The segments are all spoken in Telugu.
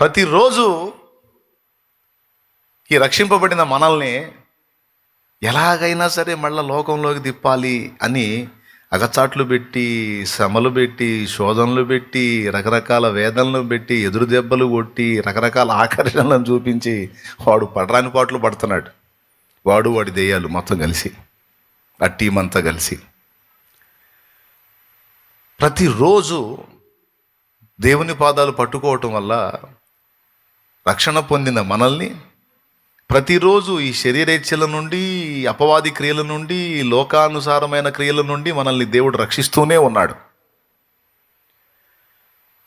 ప్రతిరోజు ఈ రక్షింపబడిన మనల్ని ఎలాగైనా సరే మళ్ళీ లోకంలోకి తిప్పాలి అని అగచాట్లు పెట్టి, శ్రమలు పెట్టి, శోధనలు పెట్టి, రకరకాల వేదనలు పెట్టి, ఎదురు దెబ్బలు కొట్టి, రకరకాల ఆకర్షణలను చూపించి వాడు పడరాని పాటలు పడుతున్నాడు. వాడి దెయ్యాలు మొత్తం కలిసి, ఆ టీం అంతా కలిసి ప్రతిరోజు దేవుని పాదాలు పట్టుకోవటం వల్ల రక్షణ పొందిన మనల్ని ప్రతిరోజు ఈ శరీరేచ్ఛల నుండి, అపవాది క్రియల నుండి, లోకానుసారమైన క్రియల నుండి మనల్ని దేవుడు రక్షిస్తూనే ఉన్నాడు.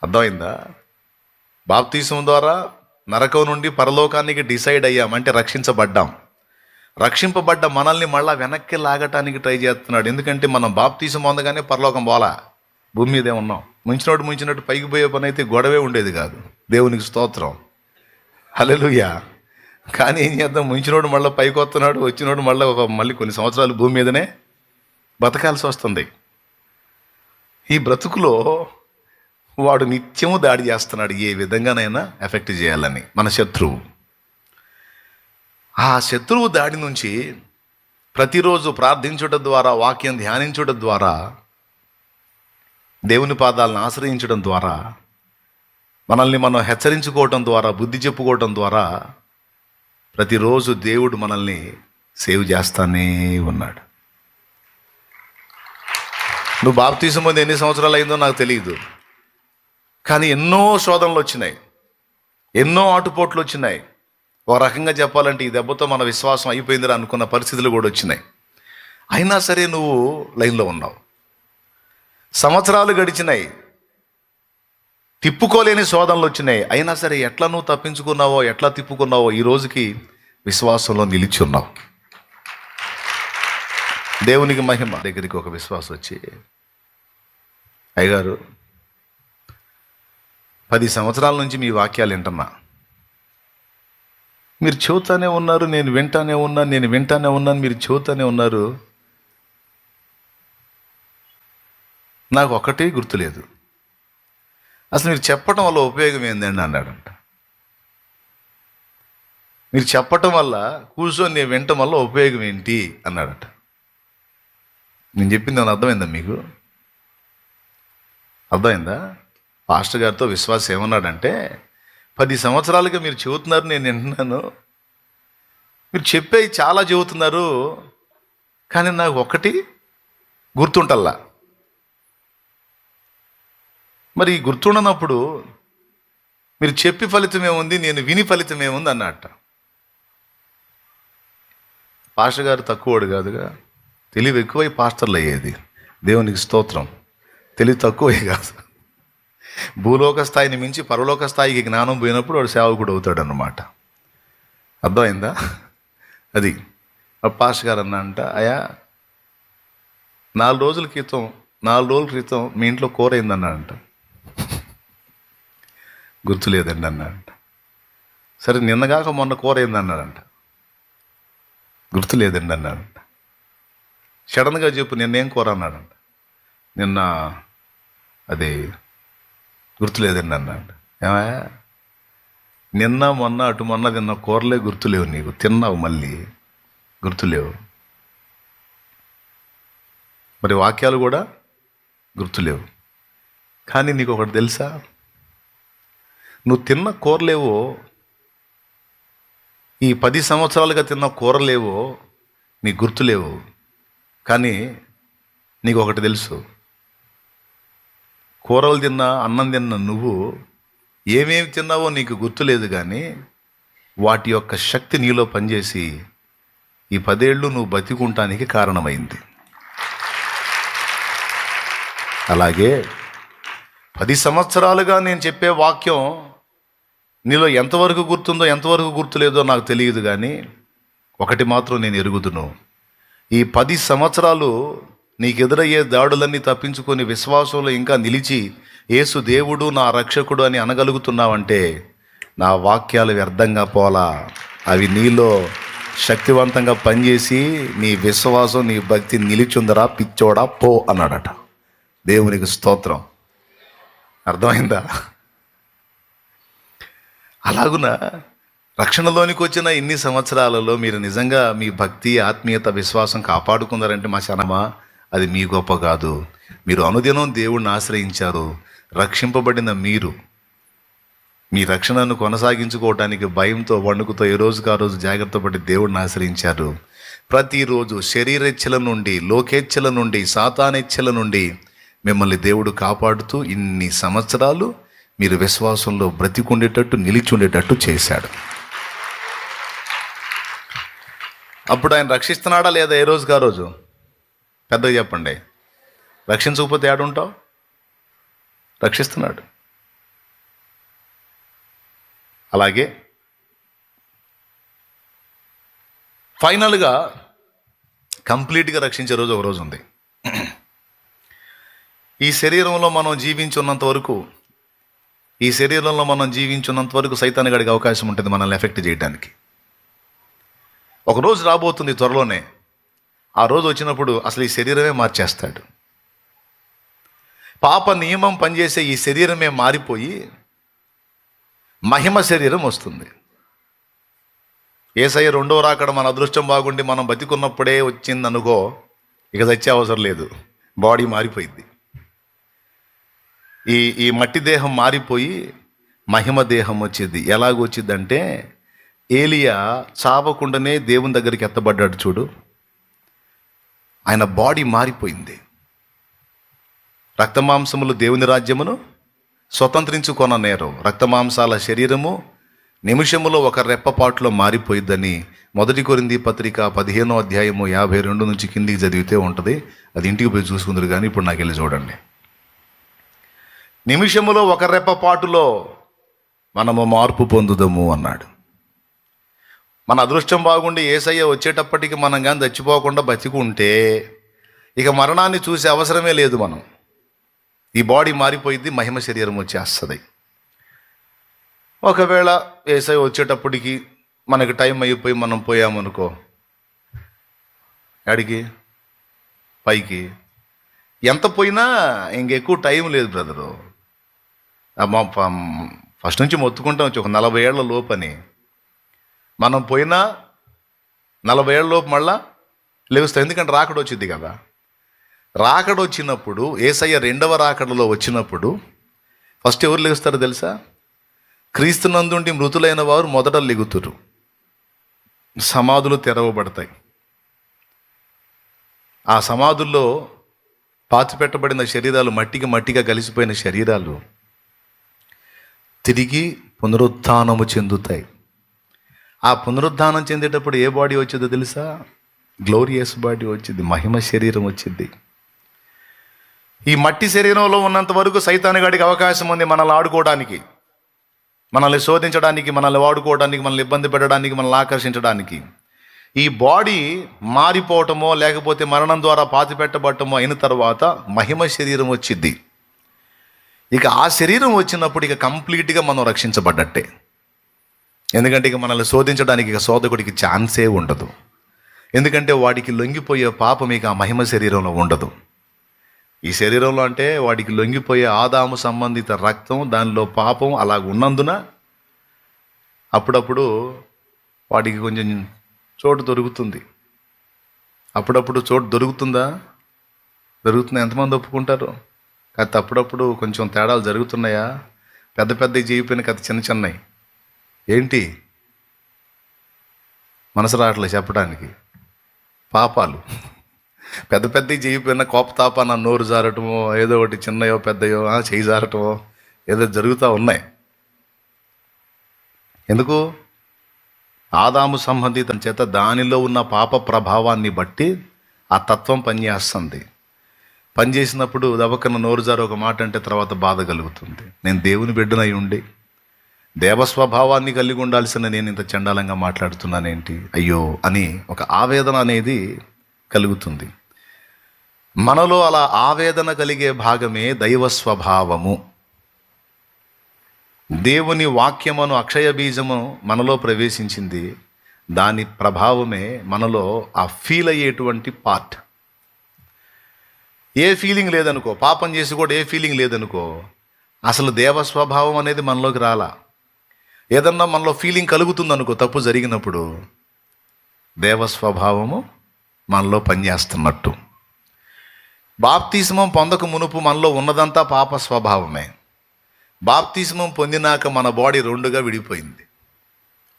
అర్థమైందా? బాప్తీసం ద్వారా నరకం నుండి పరలోకానికి డిసైడ్ అయ్యామంటే రక్షించబడ్డాం. రక్షింపబడ్డ మనల్ని మళ్ళా వెనక్కి లాగటానికి ట్రై చేస్తున్నాడు. ఎందుకంటే మనం బాప్తీసం పొందగానే పరలోకం పోలా, భూమి మీదే ఉన్నాం. ముంచినట్టు పైకి పోయే పని అయితే గొడవే ఉండేది కాదు. దేవునికి స్తోత్రం, హల్లెలూయా. కానీ ఏం చేద్దాం, ముంచినోడు మళ్ళీ పైకి వస్తున్నాడు, వచ్చినోడు మళ్ళీ కొన్ని సంవత్సరాలు భూమి మీదనే బతకాల్సి వస్తుంది. ఈ బ్రతుకులో వాడు నిత్యము దాడి చేస్తున్నాడు, ఏ విధంగానైనా ఎఫెక్ట్ చేయాలని. మన శత్రువు, ఆ శత్రువు దాడి నుంచి ప్రతిరోజు ప్రార్థించడం ద్వారా, వాక్యం ధ్యానించడం ద్వారా, దేవుని పాదాలను ఆశ్రయించడం ద్వారా, మనల్ని మనం హెచ్చరించుకోవటం ద్వారా, బుద్ధి చెప్పుకోవటం ద్వారా ప్రతిరోజు దేవుడు మనల్ని సేవ్ చేస్తానే ఉన్నాడు. నువ్వు బాప్తీసం పొంది ఎన్ని సంవత్సరాలు అయిందో నాకు తెలియదు, కానీ ఎన్నో శోధనలు వచ్చినాయి, ఎన్నో ఆటుపోట్లు వచ్చినాయి. ఒక రకంగా చెప్పాలంటే ఈ దెబ్బతో మన విశ్వాసం అయిపోయిందిరా అనుకున్న పరిస్థితులు కూడా వచ్చినాయి. అయినా సరే నువ్వు లైన్లో ఉన్నావు. సంవత్సరాలు గడిచినాయి, తిప్పుకోలేని శోధనలు వచ్చినాయి. అయినా సరే ఎట్లా నువ్వు తప్పించుకున్నావో, ఎట్లా తిప్పుకున్నావో ఈ రోజుకి విశ్వాసంలో నిలిచి ఉన్నావు. దేవునికి మహిమ. దగ్గరికి ఒక విశ్వాసం వచ్చి, అయ్యగారు 10 సంవత్సరాల నుంచి మీ వాక్యాలు వింటున్నా, మీరు చెబుతానే ఉన్నారు, నేను వింటానే ఉన్నాను, మీరు చెబుతానే ఉన్నారు, నాకు ఒక్కటే గుర్తులేదు. అసలు మీరు చెప్పటం వల్ల ఉపయోగం ఏందండి అన్నాడంట. మీరు చెప్పటం వల్ల, కూర్చొని నేను వినటం వల్ల ఉపయోగం ఏంటి అన్నాడట. నేను చెప్పింది ఏమైనా అర్థమైందా మీకు? అర్థమైందా? పాస్టర్ గారితో విశ్వాసం ఏమన్నాడంటే, 10 సంవత్సరాలుగా మీరు చెబుతున్నారు, నేను వింటున్నాను, మీరు చెప్పేవి చాలా చెబుతున్నారు, కానీ నాకు ఒక్కటి గుర్తుంటల్లా. మరి గుర్తుండనప్పుడు మీరు చెప్పి ఫలితం ఏముంది, నేను విని ఫలితం ఏముంది అన్నట్ట. పాస్టర్ గారు తక్కువడు కాదుగా, తెలివి ఎక్కువై పాస్టర్లు అయ్యేది. దేవునికి స్తోత్రం. తెలివి తక్కువే కాదు, భూలోక స్థాయిని మించి పరలోక స్థాయికి జ్ఞానం పోయినప్పుడు వాడు సేవకుడు అవుతాడు అన్నమాట. అర్థమైందా? అది పాస్టర్ గారు అన్న అంట, అయ్యా 4 రోజుల క్రితం మీ ఇంట్లో కూర అయిందన్నాడంట. గుర్తులేదండి అన్నాడంట. సరే నిన్నగాక మొన్న కూర అయిందన్నాడంట. గుర్తులేదండి అన్నాడంట. సడన్గా చెప్పు, నిన్నేం కూర అన్నాడంట. నిన్న అది గుర్తులేదండి అన్నాడు. ఏమయ్యా, నిన్న మొన్న అటు మొన్న తిన్న కూరలే గుర్తులేవు నీకు, తిన్నావు మళ్ళీ గుర్తులేవు. మరి వాక్యాలు కూడా గుర్తులేవు. కానీ నీకు ఒకటి తెలుసా, నువ్వు తిన్న కూరలేవో, ఈ 10 సంవత్సరాలుగా తిన్న కూరలేవో నీకు గుర్తులేవు. కానీ నీకు ఒకటి తెలుసు, కూరలు తిన్నా, అన్నం తిన్నా నువ్వు ఏమేమి తిన్నావో నీకు గుర్తులేదు, కానీ వాటి యొక్క శక్తి నీలో పనిచేసి ఈ 10 ఏళ్ళు నువ్వు బతికుంటానికి కారణమైంది. అలాగే 10 సంవత్సరాలుగా నేను చెప్పే వాక్యం నీలో ఎంతవరకు గుర్తుందో, ఎంతవరకు గుర్తులేదో నాకు తెలియదు, కానీ ఒకటి మాత్రం నేను ఎరుగుదును, ఈ 10 సంవత్సరాలు నీకు ఎదురయ్యే దాడులన్నీ తప్పించుకొని విశ్వాసంలో ఇంకా నిలిచి యేసు దేవుడు నా రక్షకుడు అని అనగలుగుతున్నావంటే నా వాక్యాలు వ్యర్థంగా పోలా, అవి నీలో శక్తివంతంగా పనిచేసి నీ విశ్వాసం, నీ భక్తి నిలిచుందరా పిచ్చోడా పో అన్నాడట. దేవునికి స్తోత్రం. అర్థమైందా? అలాగున రక్షణలోనికి వచ్చిన ఇన్ని సంవత్సరాలలో మీరు నిజంగా మీ భక్తి, ఆత్మీయత, విశ్వాసం కాపాడుకున్నారంటే మా శనమా, అది మీ గొప్ప కాదు. మీరు అనుదినం దేవుణ్ణి ఆశ్రయించారు. రక్షింపబడిన మీరు మీ రక్షణను కొనసాగించుకోవటానికి భయంతో, వణుకుతో ఏ రోజుకు ఆ రోజు జాగ్రత్త పడి దేవుడిని ఆశ్రయించారు. ప్రతిరోజు శరీరేచ్ఛల నుండి, లోకేచ్ఛల నుండి, సాతానేచ్ఛల నుండి మిమ్మల్ని దేవుడు కాపాడుతూ ఇన్ని సంవత్సరాలు మీరు విశ్వాసంలో బ్రతికుండేటట్టు, నిలిచుండేటట్టు చేశాడు. అప్పుడు ఆయన రక్షిస్తున్నాడా లేదా? ఏ రోజుకు ఆ రోజు పెద్దగా చెప్పండి. రక్షించకపోతే ఏడుంటావు? రక్షిస్తున్నాడు. అలాగే ఫైనల్గా కంప్లీట్గా రక్షించే రోజు ఒక రోజు ఉంది. ఈ శరీరంలో మనం జీవించున్నంత వరకు సైతాను గడికి అవకాశం ఉంటుంది మనల్ని ఎఫెక్ట్ చేయడానికి. ఒక రోజు రాబోతుంది త్వరలోనే. ఆ రోజు వచ్చినప్పుడు అసలు ఈ శరీరమే మార్చేస్తాడు. పాప నియమం పనిచేసే ఈ శరీరమే మారిపోయి మహిమ శరీరం వస్తుంది. యేసయ్య రెండో రాకడ మన అదృష్టం బాగుండి మనం బతికున్నప్పుడే వచ్చింది అనుకో, ఇక చచ్చే అవసరం లేదు. బాడీ మారిపోయింది. ఈ మట్టి దేహం మారిపోయి మహిమ దేహం వచ్చింది. ఎలాగొచ్చిందంటే, ఏలియా చావకుండానే దేవుని దగ్గరికి ఎత్తబడ్డాడు చూడు, ఆయన బాడీ మారిపోయింది. రక్తమాంసములు దేవుని రాజ్యమును స్వతంత్రించుకొన నేరం. రక్తమాంసాల శరీరము నిమిషములో ఒక రెప్పపాటులో మారిపోయిద్దని 1 కొరింథీ పత్రిక 15వ అధ్యాయము 52 నుంచి కిందికి చదివితే ఉంటుంది. అది ఇంటికి పోయి చూసుకుందరు, కానీ ఇప్పుడు నాకు వెళ్ళి చూడండి. నిమిషములో ఒక రెప్పపాటులో మనము మార్పు పొందుదము అన్నాడు. మన అదృష్టం బాగుండి యేసయ్య వచ్చేటప్పటికి మనం కానీ చచ్చిపోకుండా బతికుంటే ఇక మరణాన్ని చూసే అవసరమే లేదు. మనం ఈ బాడీ మారిపోయింది, మహిమ శరీరం వచ్చేస్తుంది. ఒకవేళ యేసయ్య వచ్చేటప్పటికి మనకి టైం అయిపోయి మనం పోయామనుకో, అడిగి పైకి ఎంత పోయినా ఇంకెక్కువ టైం లేదు బ్రదరు. ఫస్ట్ నుంచి మొత్తుకుంటాం వచ్చి ఒక 40 ఏళ్ల లోపని. మనం పోయినా 40 ఏళ్ల లోపు మళ్ళా లేవుస్తాం. ఎందుకంటే రాకడ వచ్చింది కదా. రాకడ వచ్చినప్పుడు, యేసయ్య రెండవ రాకడలో వచ్చినప్పుడు ఫస్ట్ ఎవరు లెగుస్తారో తెలుసా? క్రీస్తునందుండి మృతులైన వారు మొదట లెగుతురు. సమాధులు తెరవబడతాయి. ఆ సమాధుల్లో పాతిపెట్టబడిన శరీరాలు, మట్టిగా కలిసిపోయిన శరీరాలు తిరిగి పునరుత్థానము చెందుతాయి. ఆ పునరుద్ధానం చెందేటప్పుడు ఏ బాడీ వచ్చిందో తెలుసా? గ్లోరియస్ బాడీ వచ్చింది, మహిమ శరీరం వచ్చింది. ఈ మట్టి శరీరంలో ఉన్నంత వరకు సైతానుగాడికి అవకాశం ఉంది మనల్ని ఆడుకోవడానికి, మనల్ని శోధించడానికి, మనల్ని వాడుకోవడానికి, మనల్ని ఇబ్బంది పెట్టడానికి, మనల్ని ఆకర్షించడానికి. ఈ బాడీ మారిపోవటమో లేకపోతే మరణం ద్వారా పాతిపెట్టబడటమో అయిన తర్వాత మహిమ శరీరం వచ్చింది. ఇక ఆ శరీరం వచ్చినప్పుడు ఇక కంప్లీట్గా మనం రక్షించబడ్డట్టే. ఎందుకంటే ఇక మనల్ని శోధించడానికి ఇక శోధకుడికి ఛాన్సే ఉండదు. ఎందుకంటే వాడికి లొంగిపోయే పాపం ఇక ఆ మహిమ శరీరంలో ఉండదు. ఈ శరీరంలో అంటే వాడికి లొంగిపోయే ఆదాము సంబంధిత రక్తం, దానిలో పాపం అలాగ ఉన్నందున అప్పుడప్పుడు వాడికి కొంచెం చోటు దొరుకుతుంది. అప్పుడప్పుడు చోటు దొరుకుతుందా? దొరుకుతుంది. ఎంతమంది ఒప్పుకుంటారు? కాకపోతే అప్పుడప్పుడు కొంచెం తేడాలు జరుగుతున్నాయా? పెద్ద జీవిపోయిన కథ చిన్నవి ఏంటి మనసు రావట్లేదు చెప్పడానికి. పాపాలు పెద్ద జీవిపోయిన కోపతాపాన నోరు జారటమో, ఏదో ఒకటి చిన్నయో పెద్దయో చేయి జారటమో ఏదో జరుగుతూ ఉన్నాయి. ఎందుకు? ఆదాము సంబంధితం చేత దానిలో ఉన్న పాప ప్రభావాన్ని బట్టి ఆ తత్వం పనిచేస్తుంది. పనిచేసినప్పుడు దవకన నోరు జారు ఒక మాట అంటే తర్వాత బాధ కలుగుతుంది. నేను దేవుని బిడ్డనై ఉండి దేవస్వభావాన్ని కలిగి ఉండాల్సిన నేను ఇంత చండాలంగా మాట్లాడుతున్నానేంటి, అయ్యో అని ఒక ఆవేదన అనేది కలుగుతుంది. మనలో అలా ఆవేదన కలిగే భాగమే దైవ స్వభావము. దేవుని వాక్యమును, అక్షయ బీజము మనలో ప్రవేశించింది. దాని ప్రభావమే మనలో ఆ ఫీల్ అయ్యేటువంటి పార్ట్. ఏ ఫీలింగ్ లేదనుకో, పాపం చేసి కూడా ఏ ఫీలింగ్ లేదనుకో, అసలు దేవ స్వభావం అనేది మనలోకి రాలా. ఏదన్నా మనలో ఫీలింగ్ కలుగుతుంది అనుకో తప్పు జరిగినప్పుడు, దేవస్వభావము మనలో పనిచేస్తున్నట్టు. బాప్తిస్మం పొందక మునుపు మనలో ఉన్నదంతా పాప స్వభావమే. బాప్తిస్మం పొందినాక మన బాడీ రెండుగా విడిపోయింది.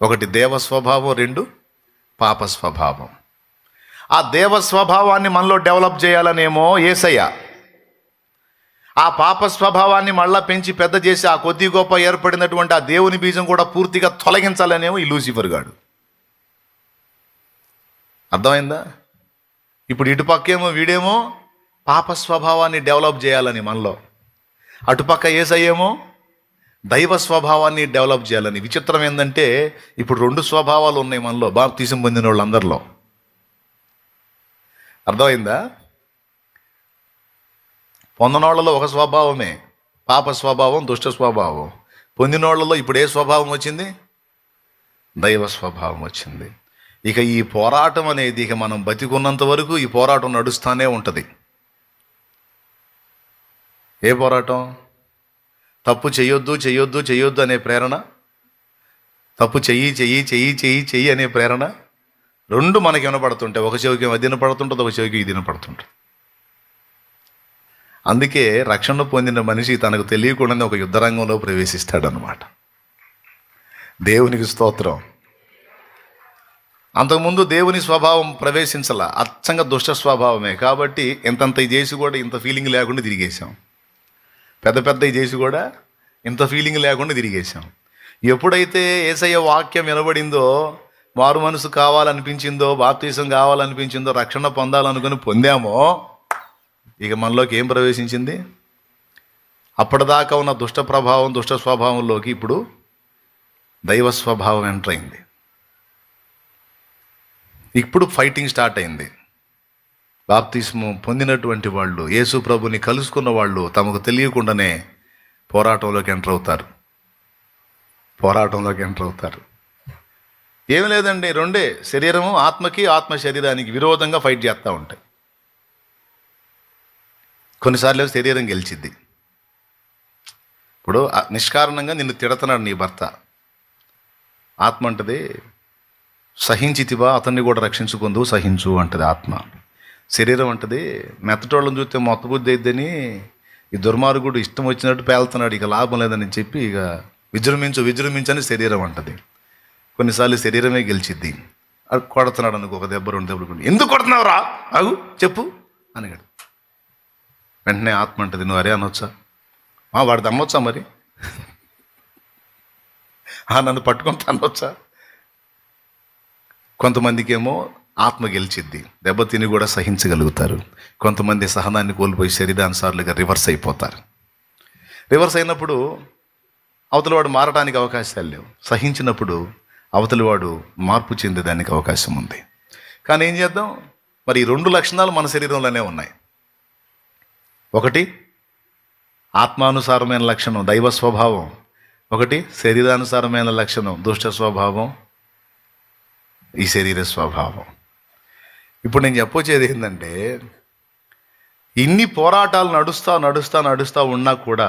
ఒకటి దేవ స్వభావం, రెండు పాప స్వభావం. ఆ దేవ స్వభావాన్ని మనలో డెవలప్ చేయాలనేమో యేసయ్య, ఆ పాప స్వభావాన్ని మళ్ళా పెంచి పెద్ద చేసి ఆ కొద్ది గొప్ప ఏర్పడినటువంటి ఆ దేవుని బీజం కూడా పూర్తిగా తొలగించాలనేమో ఈ లూసిఫర్ గాడు. అర్థమైందా? ఇప్పుడు ఇటుపక్కేమో వీడేమో పాప స్వభావాన్ని డెవలప్ చేయాలని మనలో, అటుపక్క యేసయ్యేమో దైవ స్వభావాన్ని డెవలప్ చేయాలని. విచిత్రం ఏంటంటే ఇప్పుడు రెండు స్వభావాలు ఉన్నాయి మనలో, బాప్తిసం పొందిన వాళ్ళందరిలో. అర్థమైందా? పొందనోళ్లలో ఒక స్వభావమే పాప స్వభావం, దుష్ట స్వభావం. పొందినోళ్లలో ఇప్పుడు ఏ స్వభావం వచ్చింది? దైవ స్వభావం వచ్చింది. ఇక ఈ పోరాటం అనేది ఇక మనం బతికున్నంత వరకు ఈ పోరాటం నడుస్తూనే ఉంటుంది. ఏ పోరాటం? తప్పు చెయ్యొద్దు చెయ్యొద్దు చెయ్యొద్దు అనే ప్రేరణ, తప్పు చెయ్యి చెయ్యి చెయ్యి చెయ్యి చెయ్యి అనే ప్రేరణ రెండు మనకి వినపడుతుంటాయి. ఒక చెవికి అది వినపడుతుంటుంది, ఒక చెవికి ఇది వినపడుతుంటుంది. అందుకే రక్షణ పొందిన మనిషి తనకు తెలియకుండానే ఒక యుద్ధరంగంలో ప్రవేశిస్తాడనమాట. దేవునికి స్తోత్రం. అంతకుముందు దేవుని స్వభావం ప్రవేశించాల, అచ్చంగా దుష్ట స్వభావమే. కాబట్టి ఇంతంత చేసి కూడా ఇంత ఫీలింగ్ లేకుండా తిరిగేసాం. పెద్ద పెద్ద చేసి కూడా ఇంత ఫీలింగ్ లేకుండా తిరిగేసాం. ఎప్పుడైతే యేసయ్య వాక్యం వినబడిందో, మారు మనసు కావాలనిపించిందో, బాప్తీసం కావాలనిపించిందో, రక్షణ పొందాలనుకుని పొందామో, ఇక మనలోకి ఏం ప్రవేశించింది? అప్పటిదాకా ఉన్న దుష్ట ప్రభావం, దుష్ట స్వభావంలోకి ఇప్పుడు దైవ స్వభావం ఎంటర్ అయింది. ఇప్పుడు ఫైటింగ్ స్టార్ట్ అయింది. బాప్తిస్మం పొందినటువంటి వాళ్ళు, యేసు ప్రభుని కలుసుకున్న వాళ్ళు తమకు తెలియకుండానే పోరాటంలోకి ఎంటర్ అవుతారు. ఏమి లేదండి, రెండే, శరీరము ఆత్మకి, ఆత్మ శరీరానికి విరోధంగా ఫైట్ చేస్తూ ఉంటాయి. కొన్నిసార్లు శరీరం గెలిచిద్ది. ఇప్పుడు నిష్కారణంగా నిన్ను తిడుతున్నాడు నీ భర్త, ఆత్మ అంటది సహించితివా, అతన్ని కూడా రక్షించుకుందు, సహించు అంటది ఆత్మ. శరీరం అంటది మెత్తటోళ్ళని చూస్తే మొత్త బుద్ధి అయిద్దని ఈ దుర్మార్గుడు ఇష్టం వచ్చినట్టు పేలుతున్నాడు, ఇక లాభం లేదని చెప్పి ఇక విజృంభించని శరీరం అంటది. కొన్నిసార్లు శరీరమే గెలిచిద్ది. అది కొడుతున్నాడు అనుకో, ఒక దెబ్బ రెండు దెబ్బలు, ఎందుకు కొడుతున్నావు రా, అగు చెప్పు అనిగాడు. వెంటనే ఆత్మ అంటది, నువ్వు అరే అనొచ్చా, వాడిది అమ్మొచ్చా, మరి నన్ను పట్టుకుంటా అనొచ్చా. కొంతమందికి ఏమో ఆత్మ గెలిచిద్ది, దెబ్బతిని కూడా సహించగలుగుతారు. కొంతమంది సహనాన్ని కోల్పోయి శరీరానుసారులుగా రివర్స్ అయిపోతారు. రివర్స్ అయినప్పుడు అవతలివాడు మారడానికి అవకాశాలు లేవు. సహించినప్పుడు అవతలివాడు మార్పు చెందేదానికి అవకాశం ఉంది. కానీ ఏం చేద్దాం మరి? ఈ రెండు లక్షణాలు మన శరీరంలోనే ఉన్నాయి. ఒకటి ఆత్మానుసారమైన లక్షణం దైవ స్వభావం, ఒకటి శరీరానుసారమైన లక్షణం దుష్ట స్వభావం, ఈ శరీర స్వభావం. ఇప్పుడు నేను చెప్పొచ్చేది ఏంటంటే, ఇన్ని పోరాటాలు నడుస్తా ఉన్నా కూడా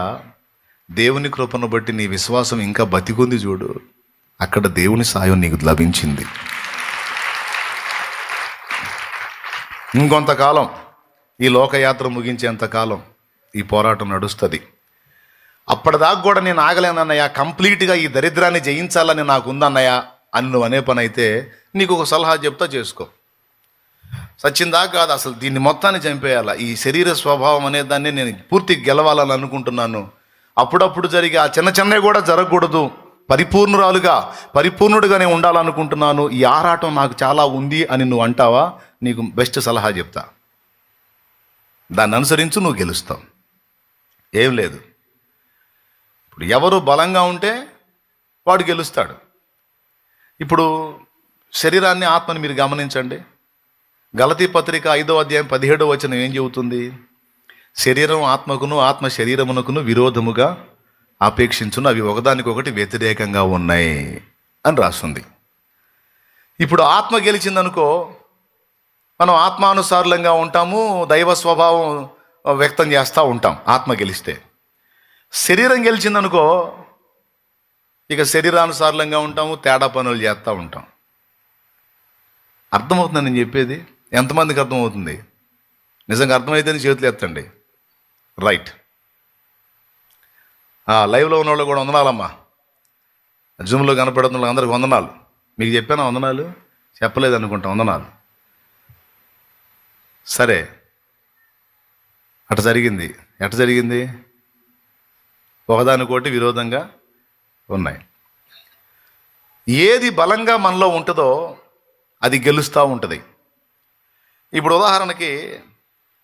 దేవుని కృపను బట్టి నీ విశ్వాసం ఇంకా బతికుంది చూడు, అక్కడ దేవుని సాయం నీకు లభించింది. ఇంకొంతకాలం, ఈ లోకయాత్ర ముగించేంతకాలం ఈ పోరాటం నడుస్తుంది. అప్పటిదాకా కూడా నేను ఆగలేనన్నయ్య, కంప్లీట్గా ఈ దరిద్రాన్ని జయించాలని నాకు ఉందన్నయ్య అని నువ్వు అనే పని అయితే నీకు ఒక సలహా చెప్తా, చేసుకో. సచ్చిందాకా కాదు, అసలు దీన్ని మొత్తాన్ని చంపేయాల. ఈ శరీర స్వభావం అనే దాన్ని నేను పూర్తిగా గెలవాలని అనుకుంటున్నాను. అప్పుడప్పుడు జరిగే ఆ చిన్నవి కూడా జరగకూడదు, పరిపూర్ణుడిగానే ఉండాలనుకుంటున్నాను. ఈ ఆరాటం నాకు చాలా ఉంది అని నువ్వు అంటావా? నీకు బెస్ట్ సలహా చెప్తా, దాన్ని అనుసరించు, నువ్వు గెలుస్తావు. ఏం లేదు, ఇప్పుడు ఎవరు బలంగా ఉంటే వాడు గెలుస్తాడు. ఇప్పుడు శరీరాన్ని, ఆత్మని మీరు గమనించండి. గలతీ పత్రిక 5వ అధ్యాయం 17వ వచనం ఏం చెబుతుంది? శరీరం ఆత్మకును, ఆత్మ శరీరమునకును విరోధముగా ఆపేక్షించును, అవి ఒకదానికొకటి వ్యతిరేకంగా ఉన్నాయి అని రాస్తుంది. ఇప్పుడు ఆత్మ గెలిచిందనుకో, మనం ఆత్మానుసారులంగా ఉంటాము, దైవ స్వభావం వ్యక్తం చేస్తూ ఉంటాం ఆత్మ గెలిస్తే. శరీరం గెలిచిందనుకో, ఇక శరీరానుసారంగా ఉంటాము, తేడా పనులు చేస్తూ ఉంటాం. అర్థమవుతుందని నేను చెప్పేది? ఎంతమందికి అర్థమవుతుంది? నిజంగా అర్థమైతేనే చేతులు ఎత్తండి. రైట్. లైవ్లో ఉన్న వాళ్ళు కూడా వందనాలమ్మా. జూమ్లో కనపడుతున్న వాళ్ళు అందరికి వందనాలు. మీకు చెప్పానా వందనాలు? చెప్పలేదు అనుకుంటా. వందనాలు. సరే, అటు జరిగింది. ఎట జరిగింది? ఒకదానికోటి విరోధంగా ఉన్నాయి. ఏది బలంగా మనలో ఉంటుందో అది గెలుస్తూ ఉంటుంది. ఇప్పుడు ఉదాహరణకి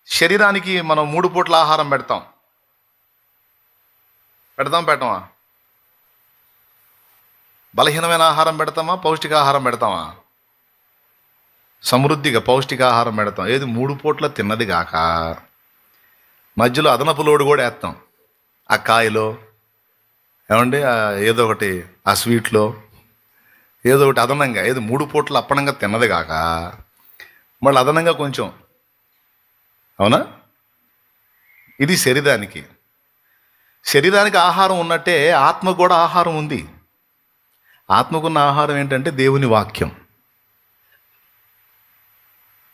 శరీరానికి మనం 3 పూట్ల ఆహారం పెట్టమా? బలహీనమైన ఆహారం పెడతామా? పౌష్టికాహారం పెడతామా? సమృద్ధిగా పౌష్టికాహారం పెడతాం. ఏది 3 పూట్ల తిన్నది కాక మధ్యలో అదనపు లోడు కూడా వేస్తాం. ఆ కాయలో ఏమండి, ఏదో ఒకటి, ఆ స్వీట్లో ఏదో ఒకటి అదనంగా, ఏది 3 పూట్ల అప్పనంగా తిన్నది కాక మళ్ళీ అదనంగా కొంచెం. అవునా? ఇది శరీరానికి ఆహారం ఉన్నట్టే ఆత్మకు కూడా ఆహారం ఉంది. ఆత్మకున్న ఆహారం ఏంటంటే దేవుని వాక్యం.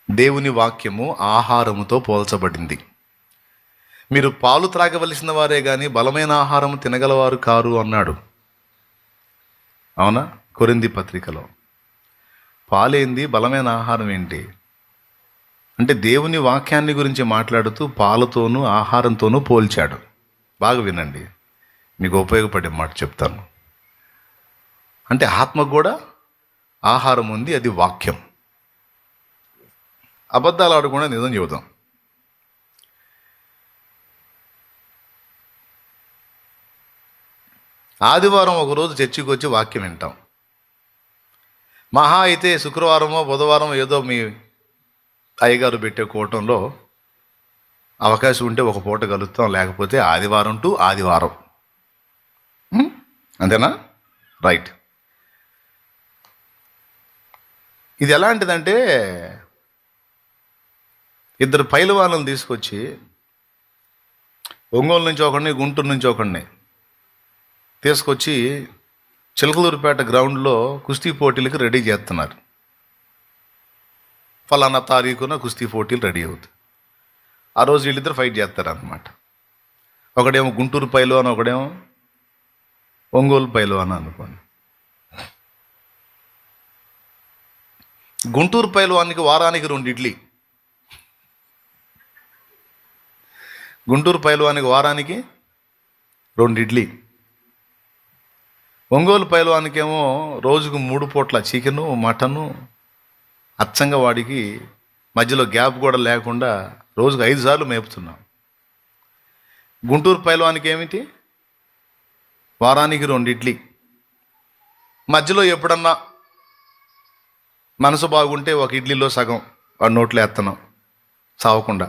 దేవుని వాక్యము ఆహారముతో పోల్చబడింది. మీరు పాలు త్రాగవలసిన వారే కానీ బలమైన ఆహారం తినగలవారు కారు అన్నాడు. అవునా? కొరింథీ పత్రికలో. పాలేంది, బలమైన ఆహారం ఏంటి అంటే దేవుని వాక్యాన్ని గురించి మాట్లాడుతూ పాలతోనూ ఆహారంతోనూ పోల్చాడు. బాగా వినండి, మీకు ఉపయోగపడే మాట చెప్తాను. అంటే ఆత్మకు కూడా ఆహారం ఉంది, అది వాక్యం. అబద్ధాలు ఆడకుండా నిజం చెబుతాం. ఆదివారం ఒకరోజు చర్చికి వచ్చి వాక్యం వింటాం. మహా అయితే శుక్రవారమో బుధవారం ఏదో మీ అయ్యగారు పెట్టే కూటంలో అవకాశం ఉంటే ఒక పూట కలుస్తాం, లేకపోతే ఆదివారం టు ఆదివారం. అంతేనా? రైట్. ఇది ఎలాంటిదంటే, 2 పైలవాళ్ళను తీసుకొచ్చి ఒంగోలు నుంచి ఒకడిని, గుంటూరు నుంచి ఒకడిని తీసుకొచ్చి చిలకలూరుపేట గ్రౌండ్లో కుస్తీ పోటీలకు రెడీ చేస్తున్నారు. ఫలానా తారీఖున కుస్తీ పోటీలు రెడీ అవుతాయి. ఆ రోజు వీళ్ళిద్దరు ఫైట్ చేస్తారన్నమాట. ఒకడేమో గుంటూరు పైల్వాన్, ఒకడేమో ఒంగోలు పైల్వాన్ అనుకోండి. గుంటూరు పైల్వానికి వారానికి 2 ఇడ్లీ, గుంటూరు పైల్వానికి వారానికి 2 ఇడ్లీ. ఒంగోలు పైల్వానికేమో రోజుకు 3 పూట్ల చికెను, మటను, అచ్చంగా వాడికి మధ్యలో గ్యాప్ కూడా లేకుండా రోజుకు 5 సార్లు మేపుతున్నాం. గుంటూరు పైల్వానికి ఏమిటి? వారానికి 2 ఇడ్లీ. మధ్యలో ఎప్పుడన్నా మనసు బాగుంటే ఒక ఇడ్లీలో సగం వాడి నోట్లో వేస్తున్నాం సావకుండా.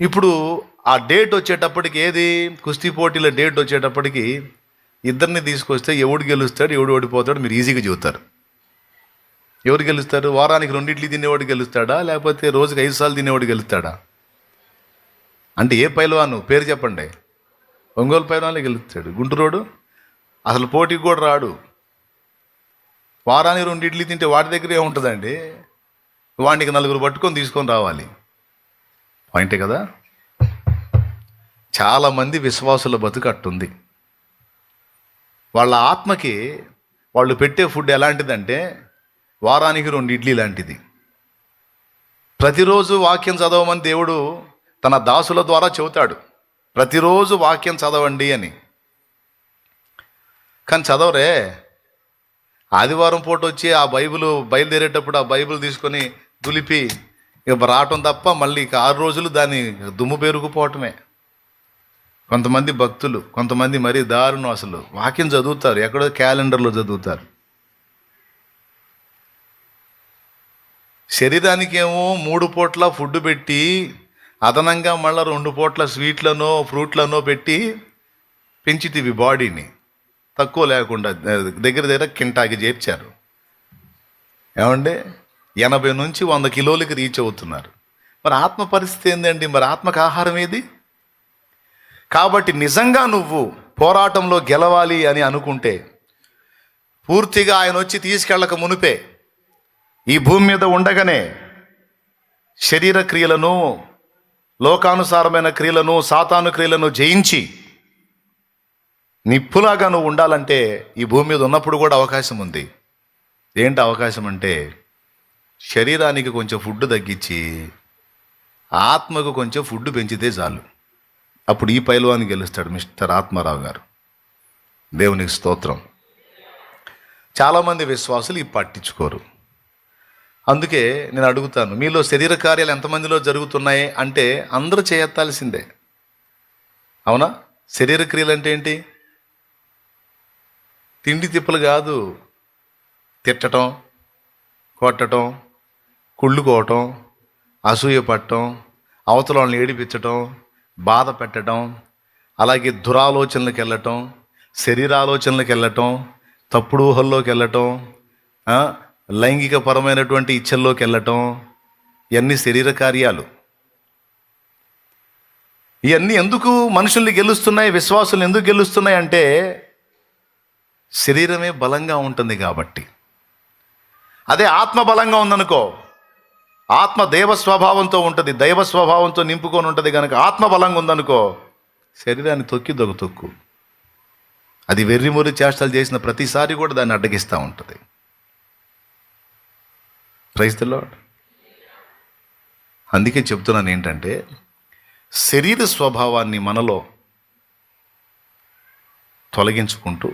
ఇప్పుడు ఆ డేట్ వచ్చేటప్పటికి, ఏది కుస్తీ పోటీల డేట్ వచ్చేటప్పటికి ఇద్దరిని తీసుకొస్తే ఎవడు గెలుస్తాడు, ఎవడు ఓడిపోతాడు మీరు ఈజీగా చెబుతారు. ఎవరు గెలుస్తారు? వారానికి 2 ఇడ్లీ తినేవాడు గెలుస్తాడా, లేకపోతే రోజుకి 5 సార్లు తినేవాడు గెలుస్తాడా? అంటే ఏ పైల్వాను పేరు చెప్పండి. ఒంగోలు పైల్వానే గెలుస్తాడు. గుంటూరోడు అసలు పోటీకి కూడా రాడు. వారానికి 2 ఇడ్లీ తింటే వాడి దగ్గర ఏముంటుందండి? వాడికి 4 పట్టుకొని తీసుకొని రావాలి. పాయింటే కదా? చాలామంది విశ్వాసుల బతుకు అట్టుంది. వాళ్ళ ఆత్మకి వాళ్ళు పెట్టే ఫుడ్ ఎలాంటిదంటే వారానికి 2 ఇడ్లీ లాంటిది. ప్రతిరోజు వాక్యం చదవమని దేవుడు తన దాసుల ద్వారా చెబుతాడు, ప్రతిరోజు వాక్యం చదవండి అని. కానీ చదవరే. ఆదివారం పూట వచ్చి ఆ బైబిల్ బయలుదేరేటప్పుడు ఆ బైబిల్ తీసుకొని దులిపి ఇక రావటం తప్ప మళ్ళీ ఇక 6 రోజులు దాన్ని దుమ్ము పెరుగుపోవటమే. కొంతమంది భక్తులు, కొంతమంది మరీ దారుణం. అసలు వాక్యం చదువుతారు, ఎక్కడో క్యాలెండర్లో చదువుతారు. శరీరానికి ఏమో 3 పూట్ల ఫుడ్ పెట్టి అదనంగా మళ్ళీ 2 పూట్ల స్వీట్లనో ఫ్రూట్లనో పెట్టి పెంచితివి బాడీని, తక్కువ లేకుండా దగ్గర కింటాకి చేర్చారు. ఏమండి, 80 నుంచి 100 కిలోలకి రీచ్ అవుతున్నారు. మరి ఆత్మ పరిస్థితి ఏందండి? మరి ఆత్మకు ఆహారం ఏది? కాబట్టి నిజంగా నువ్వు పోరాటంలో గెలవాలి అని అనుకుంటే, పూర్తిగా ఆయన వచ్చి తీసుకెళ్ళక మునిపే ఈ భూమి మీద ఉండగానే శరీర క్రియలను, లోకానుసారమైన క్రియలను, సాతాను క్రియలను జయించి నిప్పులాగా నువ్వు ఉండాలంటే ఈ భూమి మీద ఉన్నప్పుడు కూడా అవకాశం ఉంది. ఏంటి అవకాశం అంటే, శరీరానికి కొంచెం ఫుడ్ తగ్గించి ఆత్మకు కొంచెం ఫుడ్ పెంచితే చాలు. అప్పుడు ఈ పైల్వాన్ని గెలుస్తాడు మిస్టర్ ఆత్మారావు గారు. దేవునికి స్తోత్రం. చాలామంది విశ్వాసులు ఈ పట్టించుకోరు. అందుకే నేను అడుగుతాను, మీలో శరీర కార్యాలు ఎంతమందిలో జరుగుతున్నాయి అంటే అందరూ చేయెత్తాల్సిందే. అవునా? శరీర క్రియలు అంటే ఏంటి? తిండి తిప్పలు కాదు. తిట్టడం, కొట్టడం, కుళ్ళుకోవటం, అసూయ పట్టడం, అవతల వాళ్ళని ఏడిపించటం, బాధ పెట్టడం, అలాగే దురాలోచనలకు వెళ్ళటం, శరీరాలోచనలకు వెళ్ళటం, తప్పుడు ఊహల్లోకి వెళ్ళటం, లైంగిక పరమైనటువంటి ఇచ్చల్లోకి వెళ్ళటం, ఇవన్నీ శరీర కార్యాలు. ఇవన్నీ ఎందుకు మనుషుల్ని గెలుస్తున్నాయి, విశ్వాసులు ఎందుకు గెలుస్తున్నాయి అంటే శరీరమే బలంగా ఉంటుంది కాబట్టి. అదే ఆత్మ బలంగా ఉందనుకో, ఆత్మ దైవ స్వభావంతో ఉంటుంది, దైవ స్వభావంతో నింపుకొని ఉంటుంది కనుక ఆత్మ బలంగా ఉందనుకో, శరీరాన్ని తొక్కి తొక్కు. అది వెర్రిమొరి చేష్టలు చేసిన ప్రతిసారి కూడా దాన్ని అడ్డగిస్తూ ఉంటుంది. Praise the lord. అందుకే చెప్తున్నాను ఏంటంటే, శరీర స్వభావాన్ని మనలో తొలగించుకుంటూ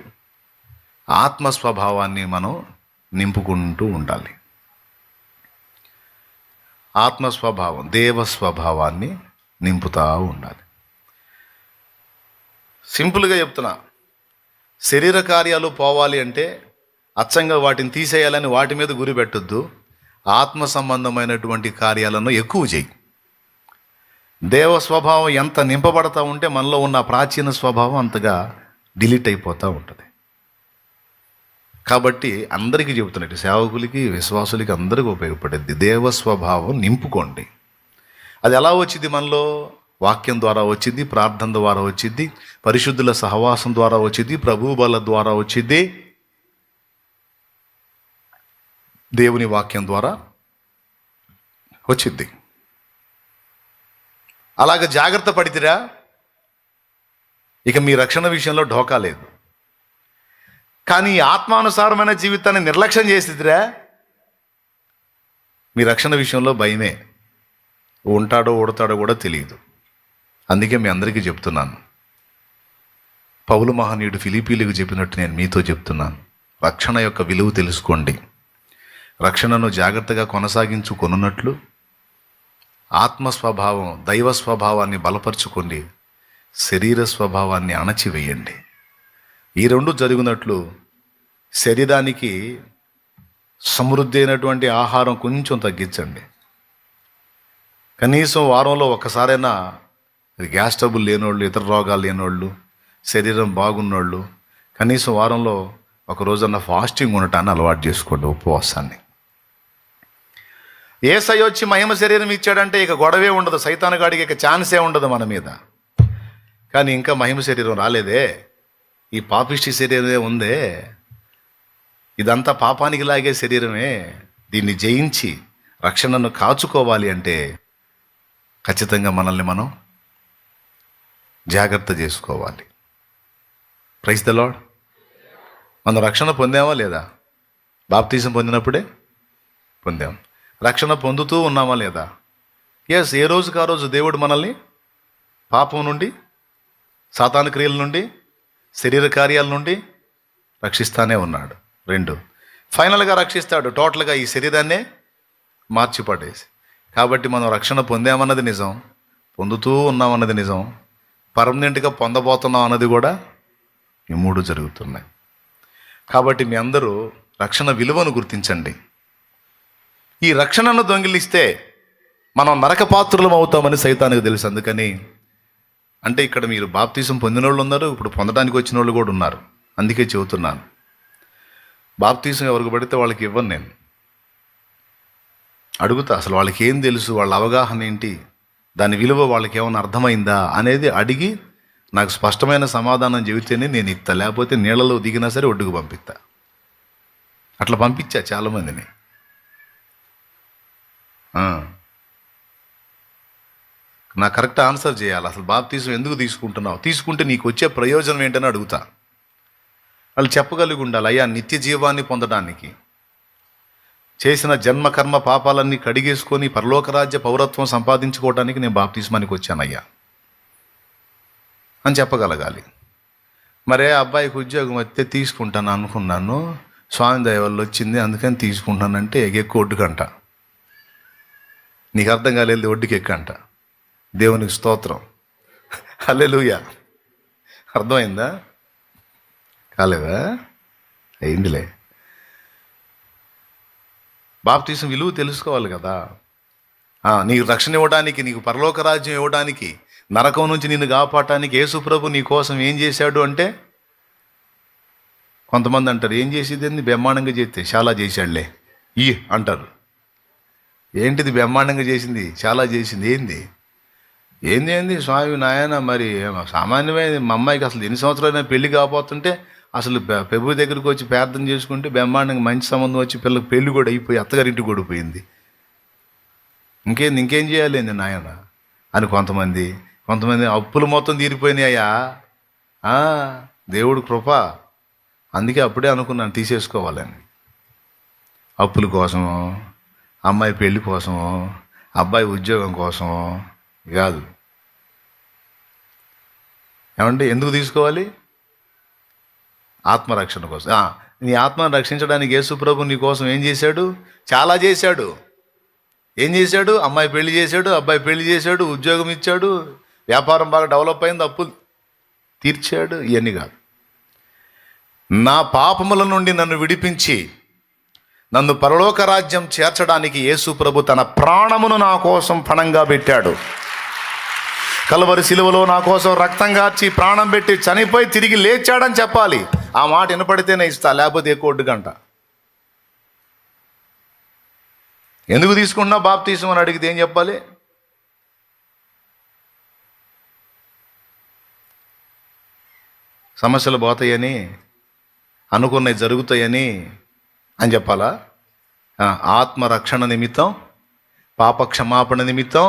ఆత్మ స్వభావాన్ని మనం నింపుకుంటూ ఉండాలి. ఆత్మ స్వభావం, దేవ స్వభావాన్ని నింపుతూ ఉండాలి. సింపుల్గా చెప్తున్నా, శరీర కార్యాలు పోవాలి అంటే అచ్చంగా వాటిని తీసేయాలని వాటి మీద గురి పెట్టొద్దు. ఆత్మ సంబంధమైనటువంటి కార్యాలను ఎక్కువ చేయి. దేవ స్వభావం ఎంత నింపబడతా ఉంటే మనలో ఉన్న ప్రాచీన స్వభావం అంతగా డిలీట్ అయిపోతూ ఉంటుంది. కాబట్టి అందరికీ చెబుతున్నట్టు, సేవకులకి, విశ్వాసులకి అందరికీ ఉపయోగపడేది దేవ స్వభావం నింపుకోండి. అది ఎలా వచ్చింది? మనలో వాక్యం ద్వారా వచ్చింది, ప్రార్థన ద్వారా వచ్చింది, పరిశుద్ధుల సహవాసం ద్వారా వచ్చింది, ప్రభు బల ద్వారా వచ్చింది, దేవుని వాక్యం ద్వారా వచ్చింది. అలాగ జాగ్రత్త పడితిరా, ఇక మీ రక్షణ విషయంలో ఢోకా లేదు. కానీ ఆత్మానుసారమైన జీవితాన్ని నిర్లక్ష్యం చేసిదిరా, మీ రక్షణ విషయంలో భయమే. ఉంటాడో ఓడతాడో కూడా తెలియదు. అందుకే మీ అందరికీ చెప్తున్నాను, పౌలు మహనీయుడు ఫిలిప్పీలకు చెప్పినట్టు నేను మీతో చెప్తున్నాను. రక్షణ యొక్క విలువ తెలుసుకోండి. రక్షణను జాగ్రత్తగా కొనసాగించుకొనున్నట్లు ఆత్మ స్వభావం, దైవ స్వభావాన్ని బలపరుచుకోండి, శరీర స్వభావాన్ని అణచివేయండి. ఈ రెండు జరిగినట్లు శరీరానికి సమృద్ధి అయినటువంటి ఆహారం కొంచెం తగ్గించండి. కనీసం వారంలో ఒక్కసారైనా గ్యాస్ ట్రబుల్ లేనోళ్ళు, ఇతర రోగాలు లేనోళ్ళు, శరీరం బాగున్నోళ్ళు కనీసం వారంలో ఒక రోజన్నా ఫాస్టింగ్ ఉండటాన్ని అలవాటు చేసుకోండి, ఉపవాసాన్ని. యేసయ్య వచ్చి మహిమ శరీరం ఇచ్చాడంటే ఇక గొడవే ఉండదు, సైతాను గాడికి ఇక ఛాన్సే ఉండదు మన మీద. కానీ ఇంకా మహిమ శరీరం రాలేదే, ఈ పాపిష్టి శరీరమే ఉందే, ఇదంతా పాపానికి లాగే శరీరమే. దీన్ని జయించి రక్షణను కాచుకోవాలి అంటే ఖచ్చితంగా మనల్ని మనం జాగ్రత్త చేసుకోవాలి. Praise the lord. మనం రక్షణ పొందామా లేదా? బాప్తీసం పొందినప్పుడే పొందాం. రక్షణ పొందుతూ ఉన్నామా లేదా? ఎస్. ఏ రోజుకి ఆ రోజు దేవుడు మనల్ని పాపం నుండి, సాతాను క్రియల నుండి, శరీర కార్యాల నుండి రక్షిస్తానే ఉన్నాడు. 2, ఫైనల్గా రక్షిస్తాడు, టోటల్గా ఈ శరీరాన్నే మార్చిపడేసి. కాబట్టి మనం రక్షణ పొందామన్నది నిజం, పొందుతూ ఉన్నామన్నది నిజం, పర్మనెంట్గా పొందబోతున్నాం అన్నది కూడా ఈ 3 జరుగుతున్నాయి. కాబట్టి మీ అందరూ రక్షణ విలువను గుర్తించండి. ఈ రక్షణను దొంగిలిస్తే మనం నరకపాత్రులం అవుతామని సైతానికి తెలుసు. అందుకని అంటే ఇక్కడ మీరు బాప్తీసం పొందిన వాళ్ళు ఉన్నారు, ఇప్పుడు పొందడానికి వచ్చిన వాళ్ళు కూడా ఉన్నారు. అందుకే చెబుతున్నాను, బాప్తీసం ఎవరికి పడితే వాళ్ళకి ఇవ్వను. నేను అడుగుతా, అసలు వాళ్ళకి ఏం తెలుసు, వాళ్ళ అవగాహన ఏంటి, దాని విలువ వాళ్ళకి ఏమైనా అర్థమైందా అనేది అడిగి నాకు స్పష్టమైన సమాధానం చెబితేనే నేను ఇస్తా, లేకపోతే నీళ్ళలో దిగినా సరే ఒడ్డుకు పంపిస్తా. అట్లా పంపించా చాలామందిని. నాకు కరెక్ట్ ఆన్సర్ చేయాలి. అసలు బాప్తీసం ఎందుకు తీసుకుంటున్నావు, తీసుకుంటే నీకు వచ్చే ప్రయోజనం ఏంటని అడుగుతా. వాళ్ళు చెప్పగలిగి ఉండాలి, అయ్యా నిత్య జీవాన్ని పొందడానికి, చేసిన జన్మ కర్మ పాపాలన్నీ కడిగేసుకొని పరలోకరాజ్య పౌరత్వం సంపాదించుకోవడానికి నేను బాప్తీస్మానికి వచ్చానయ్యా అని చెప్పగలగాలి. మరే అబ్బాయికి ఉద్యోగం వస్తే తీసుకుంటాను అనుకున్నాను, స్వామి దయ వల్ల వచ్చింది అందుకని తీసుకుంటానంటే ఎక్కువ ఒడ్డుకంట. నీకు అర్థం కాలేదు, ఒడ్డుకి ఎక్కంట. దేవునికి స్తోత్రం, హల్లెలూయా. అర్థమైందా? కాలేదా? అయిందిలే. బాప్తీసం విలువ తెలుసుకోవాలి కదా. నీకు రక్షణ ఇవ్వడానికి, నీకు పరలోక రాజ్యం ఇవ్వడానికి, నరకం నుంచి నిన్ను కాపాడటానికి యేసు ప్రభు నీ కోసం ఏం చేశాడు అంటే, కొంతమంది అంటారు ఏం చేసేది బ్రహ్మాండంగా చేస్తే చాలా చేశాడులే అంటారు. ఏంటిది బ్రహ్మాండంగా చేసింది, చాలా చేసింది? ఏంది స్వామి నాయన, మరి సామాన్యమైన మా అమ్మాయికి అసలు ఎన్ని సంవత్సరాలైనా పెళ్లి కాకపోతుంటే అసలు ప్రభు దగ్గరికి వచ్చి ప్రార్థన చేసుకుంటే బ్రహ్మాండంగా మంచి సంబంధం వచ్చి పిల్లలకు పెళ్లి కూడా అయిపోయి అత్తగారింటికి కూడా పోయింది. ఇంకేం చేయాలి నాయన అని కొంతమంది అప్పులు మొత్తం తీరిపోయినాయ్యా, దేవుడు కృప. అందుకే అప్పుడే అనుకున్నాను తీసేసుకోవాలని. అప్పుల కోసమో, అమ్మాయి పెళ్లి కోసమో, అబ్బాయి ఉద్యోగం కోసమో కాదు. ఏమంటే ఎందుకు తీసుకోవాలి? ఆత్మరక్షణ కోసం. నీ ఆత్మను రక్షించడానికి యేసు ప్రభు నీ కోసం ఏం చేశాడు? చాలా చేశాడు. ఏం చేశాడు? అమ్మాయి పెళ్లి చేశాడు, అబ్బాయి పెళ్లి చేశాడు, ఉద్యోగం ఇచ్చాడు, వ్యాపారం బాగా డెవలప్ అయింది, అప్పులు తీర్చాడు. ఇవన్నీ కాదు, నా పాపముల నుండి నన్ను విడిపించి నన్ను పరలోక రాజ్యం చేర్చడానికి యేసు ప్రభు తన ప్రాణమును నా కోసం పణంగా పెట్టాడు. కల్వరి శిలువలో నా కోసం రక్తం కార్చి ప్రాణం పెట్టి చనిపోయి తిరిగి లేచాడని చెప్పాలి. ఆ మాట వినపడితేనే ఇస్తా, లేకపోతే ఎక్కువ ఒడ్డుగంట. ఎందుకు తీసుకున్నా బాప్తీసం అని అడిగితే ఏం చెప్పాలి? సమస్యలు పోతాయని, అనుకున్నవి జరుగుతాయని అని చెప్పాలా? ఆత్మరక్షణ నిమిత్తం, పాప క్షమాపణ నిమిత్తం,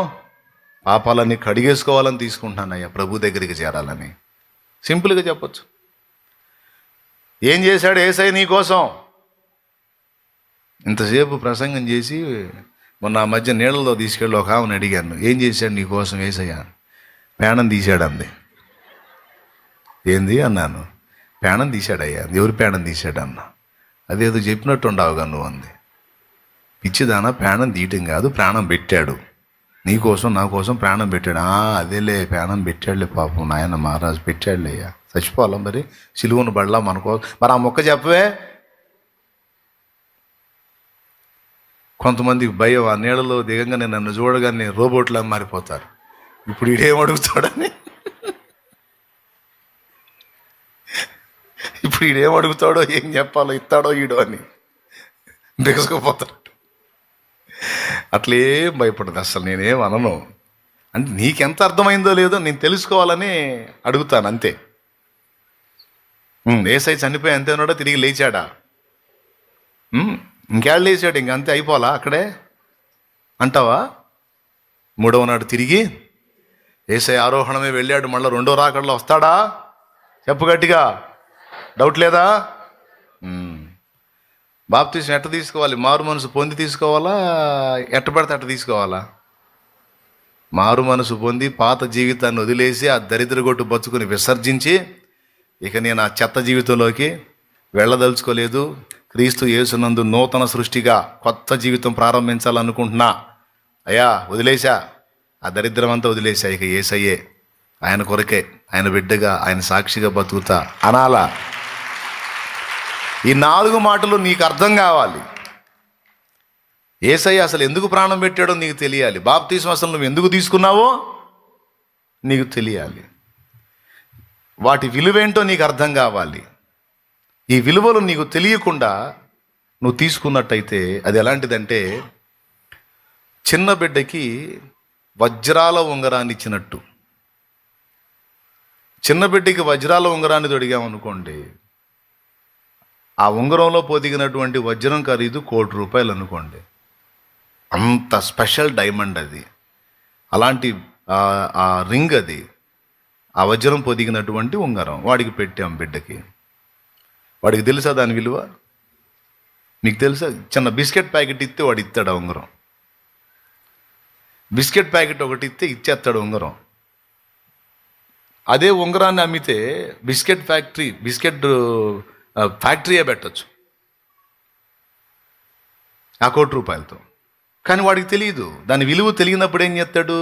పాపాలన్నీ కడిగేసుకోవాలని తీసుకుంటున్నానయ్యా, ప్రభు దగ్గరికి చేరాలని. సింపుల్గా చెప్పచ్చు. ఏం చేశాడు యేసయ్య నీ కోసం? ఇంతసేపు ప్రసంగం చేసి మొన్న ఆ మధ్య నీళ్ళలో తీసుకెళ్ళి ఒక ఆమెను అడిగాను, ఏం చేశాడు నీ కోసం యేసయ్య? ప్రాణం తీశాడు అంది. ఏంది అన్నాను. ప్రాణం తీశాడయ్యా. ఎవరు ప్రాణం తీశాడు అన్న. అదేదో చెప్పినట్టు ఉండవుగా నువ్వు అంది. పిచ్చిదానా, ప్రాణం తీయటం కాదు, ప్రాణం పెట్టాడు నీకోసం, నా కోసం ప్రాణం పెట్టాడు. అదేలే ప్రాణం పెట్టాడులే, పాపం నాయన మహారాజు పెట్టాడులే అయ్యా, చచ్చిపోవాలా మరి, సిలువను బడలా మనకో. మరి ఆ మొక్క చెప్పవే. కొంతమందికి భయం, ఆ నీళ్ళలో దిగంగానే నన్ను చూడగానే రోబోట్లా మారిపోతారు. ఇప్పుడు ఈడేం అడుగుతాడని, ఇప్పుడు ఈడేం అడుగుతాడో, ఏం చెప్పాలో, ఇస్తాడో ఈడో అని బిగసుకుపోతాడు. అట్లేం భయపడదు అసలు. నేనేం అనను. అంటే నీకెంత అర్థమైందో లేదో నేను తెలుసుకోవాలని అడుగుతాను అంతే. యేసయ్య చనిపోయి అంతే ఉన్నాడో, తిరిగి లేచాడా? ఇంకేళ్ళు లేచాడు, ఇంకంతే అయిపోవాలా అక్కడే అంటావా? మూడవ నాడు తిరిగి యేసయ్య ఆరోహణమే వెళ్ళాడు, మళ్ళీ రెండో రాకడలో వస్తాడా? చెప్పు గట్టిగా, డౌట్ లేదా? బాప్తీసం ఎట్ట తీసుకోవాలి? మారు మనసు పొంది తీసుకోవాలా, ఎట్ట పడితే అట్ట తీసుకోవాలా? మారు మనసు పొంది పాత జీవితాన్ని వదిలేసి ఆ దరిద్రగొట్టు బతుకుని విసర్జించి, ఇక నేను ఆ చెత్త జీవితంలోకి వెళ్ళదలుచుకోలేదు, క్రీస్తు యేసునందు నూతన సృష్టిగా కొత్త జీవితం ప్రారంభించాలనుకుంటున్నా అయ్యా, వదిలేశా ఆ దరిద్రం అంతా వదిలేశా, ఇక యేసయ్యే, ఆయన కొరకే, ఆయన బిడ్డగా, ఆయన సాక్షిగా బతుకుతా అనాలా? ఈ 4 మాటలు నీకు అర్థం కావాలి. యేసయ్య అసలు ఎందుకు ప్రాణం పెట్టాడో నీకు తెలియాలి. బాప్తీసం అసలు నువ్వు ఎందుకు తీసుకున్నావో నీకు తెలియాలి. వాటి విలువేంటో నీకు అర్థం కావాలి. ఈ విలువలు నీకు తెలియకుండా నువ్వు తీసుకున్నట్టయితే అది ఎలాంటిదంటే, చిన్న బిడ్డకి వజ్రాల ఉంగరాన్ని ఇచ్చినట్టు. చిన్న బిడ్డకి వజ్రాల ఉంగరాన్ని తొడిగామనుకోండి, ఆ ఉంగరంలో పొదిగినటువంటి వజ్రం ఖరీదు ₹1,00,00,000 అనుకోండి. అంత స్పెషల్ డైమండ్ అది. అలాంటి ఆ రింగ్ అది, ఆ వజ్రం పొదిగినటువంటి ఉంగరం వాడికి పెట్టాం బిడ్డకి. వాడికి తెలుసా దాని విలువ? మీకు తెలుసా? చిన్న బిస్కెట్ ప్యాకెట్ ఇస్తే వాడు ఇస్తాడు ఆ ఉంగరం. బిస్కెట్ ప్యాకెట్ ఒకటి ఇస్తే ఇచ్చేస్తాడు ఉంగరం. అదే ఉంగరాన్ని అమ్మితే బిస్కెట్ ఫ్యాక్టరీయే పెట్టచ్చు ఆ ₹1,00,00,000తో. కానీ వాడికి తెలియదు. దాని విలువ తెలియనప్పుడు ఏం చేస్తాడు?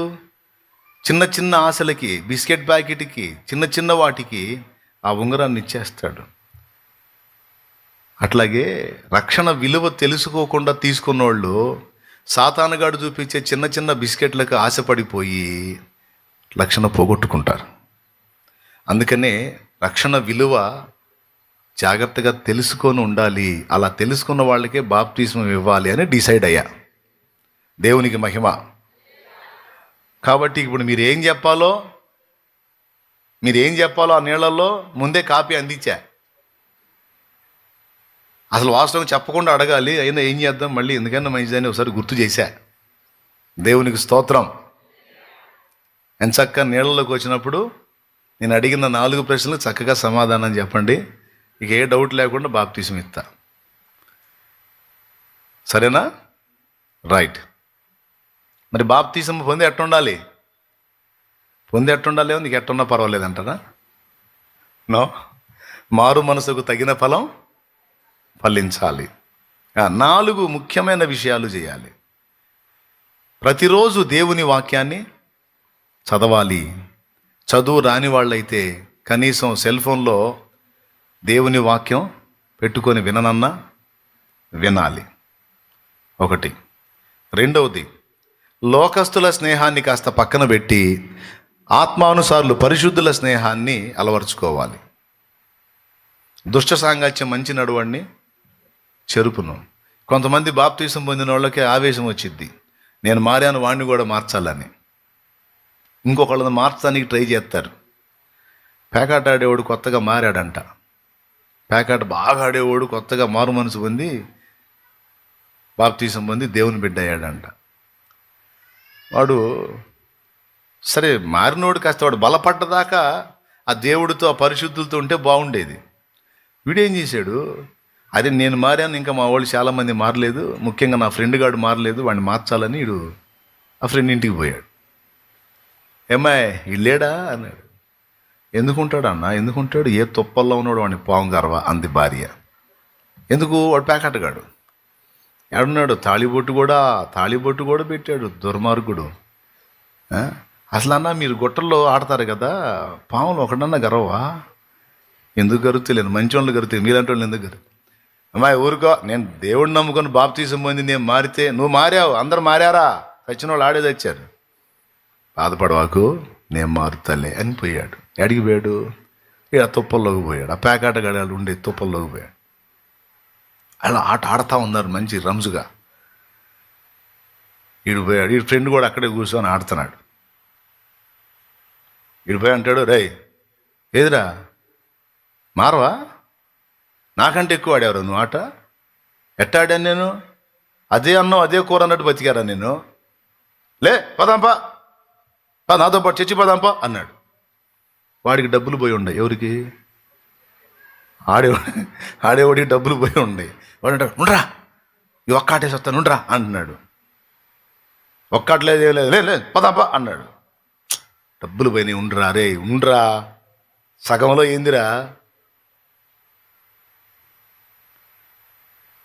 చిన్న చిన్న ఆశలకి, బిస్కెట్ ప్యాకెట్కి, చిన్న చిన్న వాటికి ఆ ఉంగరాన్ని ఇచ్చేస్తాడు. అట్లాగే రక్షణ విలువ తెలుసుకోకుండా తీసుకున్నోళ్ళు సాతానుగాడు చూపించే చిన్న చిన్న బిస్కెట్లకు ఆశపడిపోయి రక్షణ పోగొట్టుకుంటారు. అందుకనే రక్షణ విలువ జాగ్రత్తగా తెలుసుకొని ఉండాలి. అలా తెలుసుకున్న వాళ్ళకే బాప్తిస్మం ఇవ్వాలి అని డిసైడ్ అయ్యా. దేవునికి మహిమ. కాబట్టి ఇప్పుడు మీరు ఏం చెప్పాలో ఆ నీళ్ళల్లో ముందే కాపీ అందించా. అసలు వాస్తవం చెప్పకుండా అడగాలి, అయినా ఏం చేద్దాం, మళ్ళీ ఎందుకన్నా మంచిదని ఒకసారి గుర్తు చేశా. దేవునికి స్తోత్రం. ఎంచక్క నీళ్ళలోకి వచ్చినప్పుడు నేను అడిగిన 4 ప్రశ్నలు చక్కగా సమాధానం చెప్పండి. ఇక ఏ డౌట్ లేకుండా బాప్తిసం ఇస్తా. సరేనా? రైట్. మరి బాప్తిసం పొంది ఎట్టుండాలి? నీకు ఎట్టున్నా పర్వాలేదంటారా? నో. మారు మనసుకు తగిన ఫలం ఫలించాలి. 4 ముఖ్యమైన విషయాలు చేయాలి. ప్రతిరోజు దేవుని వాక్యాన్ని చదవాలి. చదువు రాని వాళ్ళైతే కనీసం సెల్ ఫోన్లో దేవుని వాక్యం పెట్టుకొని వినాలి. 1. రెండవది, లోకస్తుల స్నేహాన్ని కాస్త పక్కన పెట్టి ఆత్మానుసారులు పరిశుద్ధుల స్నేహాన్ని అలవర్చుకోవాలి. దుష్ట సాంగత్యం మంచి నడువడిని చెరుపును. కొంతమంది బాప్తీసం పొందిన వాళ్ళకి ఆవేశం వచ్చిద్ది, నేను మారాను, వాడిని కూడా మార్చాలని. ఇంకొకళ్ళని మార్చడానికి ట్రై చేస్తారు. పేకాట ఆడేవాడు కొత్తగా మారాడంట. పేకాట బాగా ఆడేవాడు కొత్తగా మారు మనసు పొంది బాప్తీసం పొంది దేవుని బిడ్డ అయ్యాడంట. వాడు సరే మారినోడు కాస్త వాడు బలపడ్డదాకా ఆ దేవుడితో ఆ పరిశుద్ధులతో ఉంటే బాగుండేది. వీడేం చేశాడు? అదే నేను మారాను, ఇంకా మా వాళ్ళు చాలామంది మారలేదు, ముఖ్యంగా నా ఫ్రెండ్ గాడు మారలేదు, వాడిని మార్చాలని వీడు ఆ ఫ్రెండ్ ఇంటికి పోయాడు. ఏమ్మాయి ఇల్లేడా అన్నాడు. ఎందుకుంటాడు అన్న? ఎందుకుంటాడు? ఏ తుప్పల్లో ఉన్నాడు వాడిని పాము గర్వ అంది భార్య. ఎందుకు? వాడు ప్యాకెట్గాడు. ఎడున్నాడు? తాళిబొట్టు కూడా పెట్టాడు దుర్మార్గుడు. అసలు అన్న మీరు గుట్టల్లో ఆడతారు కదా, పాములు ఒకడన్నా గర్వవా? ఎందుకు గరుతులేను, మంచి వాళ్ళు గరుతాయి, మీలాంటి వాళ్ళు ఎందుకు గరు? అమ్మాయి ఊరుకో, నేను దేవుడిని నమ్ముకొని బాప్తీసం పొంది నేను మారితే నువ్వు మారావు, అందరు మారారా, చచ్చిన వాళ్ళు ఆడే తెచ్చారు, బాధపడవాకు, నేను మారుతాలే అని పోయాడు. ఎడికి పోయాడు? ఇక తుప్పల్లోకి పోయాడు. ఆ పేకాట గడాలు ఉండే తుప్పల్లోకి పోయాడు. అలా ఆట ఆడుతూ ఉన్నారు మంచి రంజుగా. వీడు పోయాడు. వీడి ఫ్రెండ్ కూడా అక్కడే కూర్చొని ఆడుతున్నాడు. వీడు పోయి అంటాడు, రేయ్ ఏదిరా మారవా, నాకంటే ఎక్కువ ఆడేవరా నువ్వు ఆట? ఎట్ట ఆడాను నేను? అదే అన్నం అదే కూర అన్నట్టు బతికారా నేను? లే పదాంపా, నాతో పాటు చచ్చి పదాంపా అన్నాడు. వాడికి డబ్బులు పోయి ఉండే. ఎవరికి? ఆడేవాడికి డబ్బులు పోయి ఉండే. వాడు అంటాడు, ఉండరా ఈ ఒక్కాటేసి వస్తాను ఉండరా అంటున్నాడు. ఒక్కట్లేదు లేదు పదాంపా అన్నాడు. డబ్బులు పోయినాయి, ఉండరా రే ఉండరా, సగంలో ఏందిరా,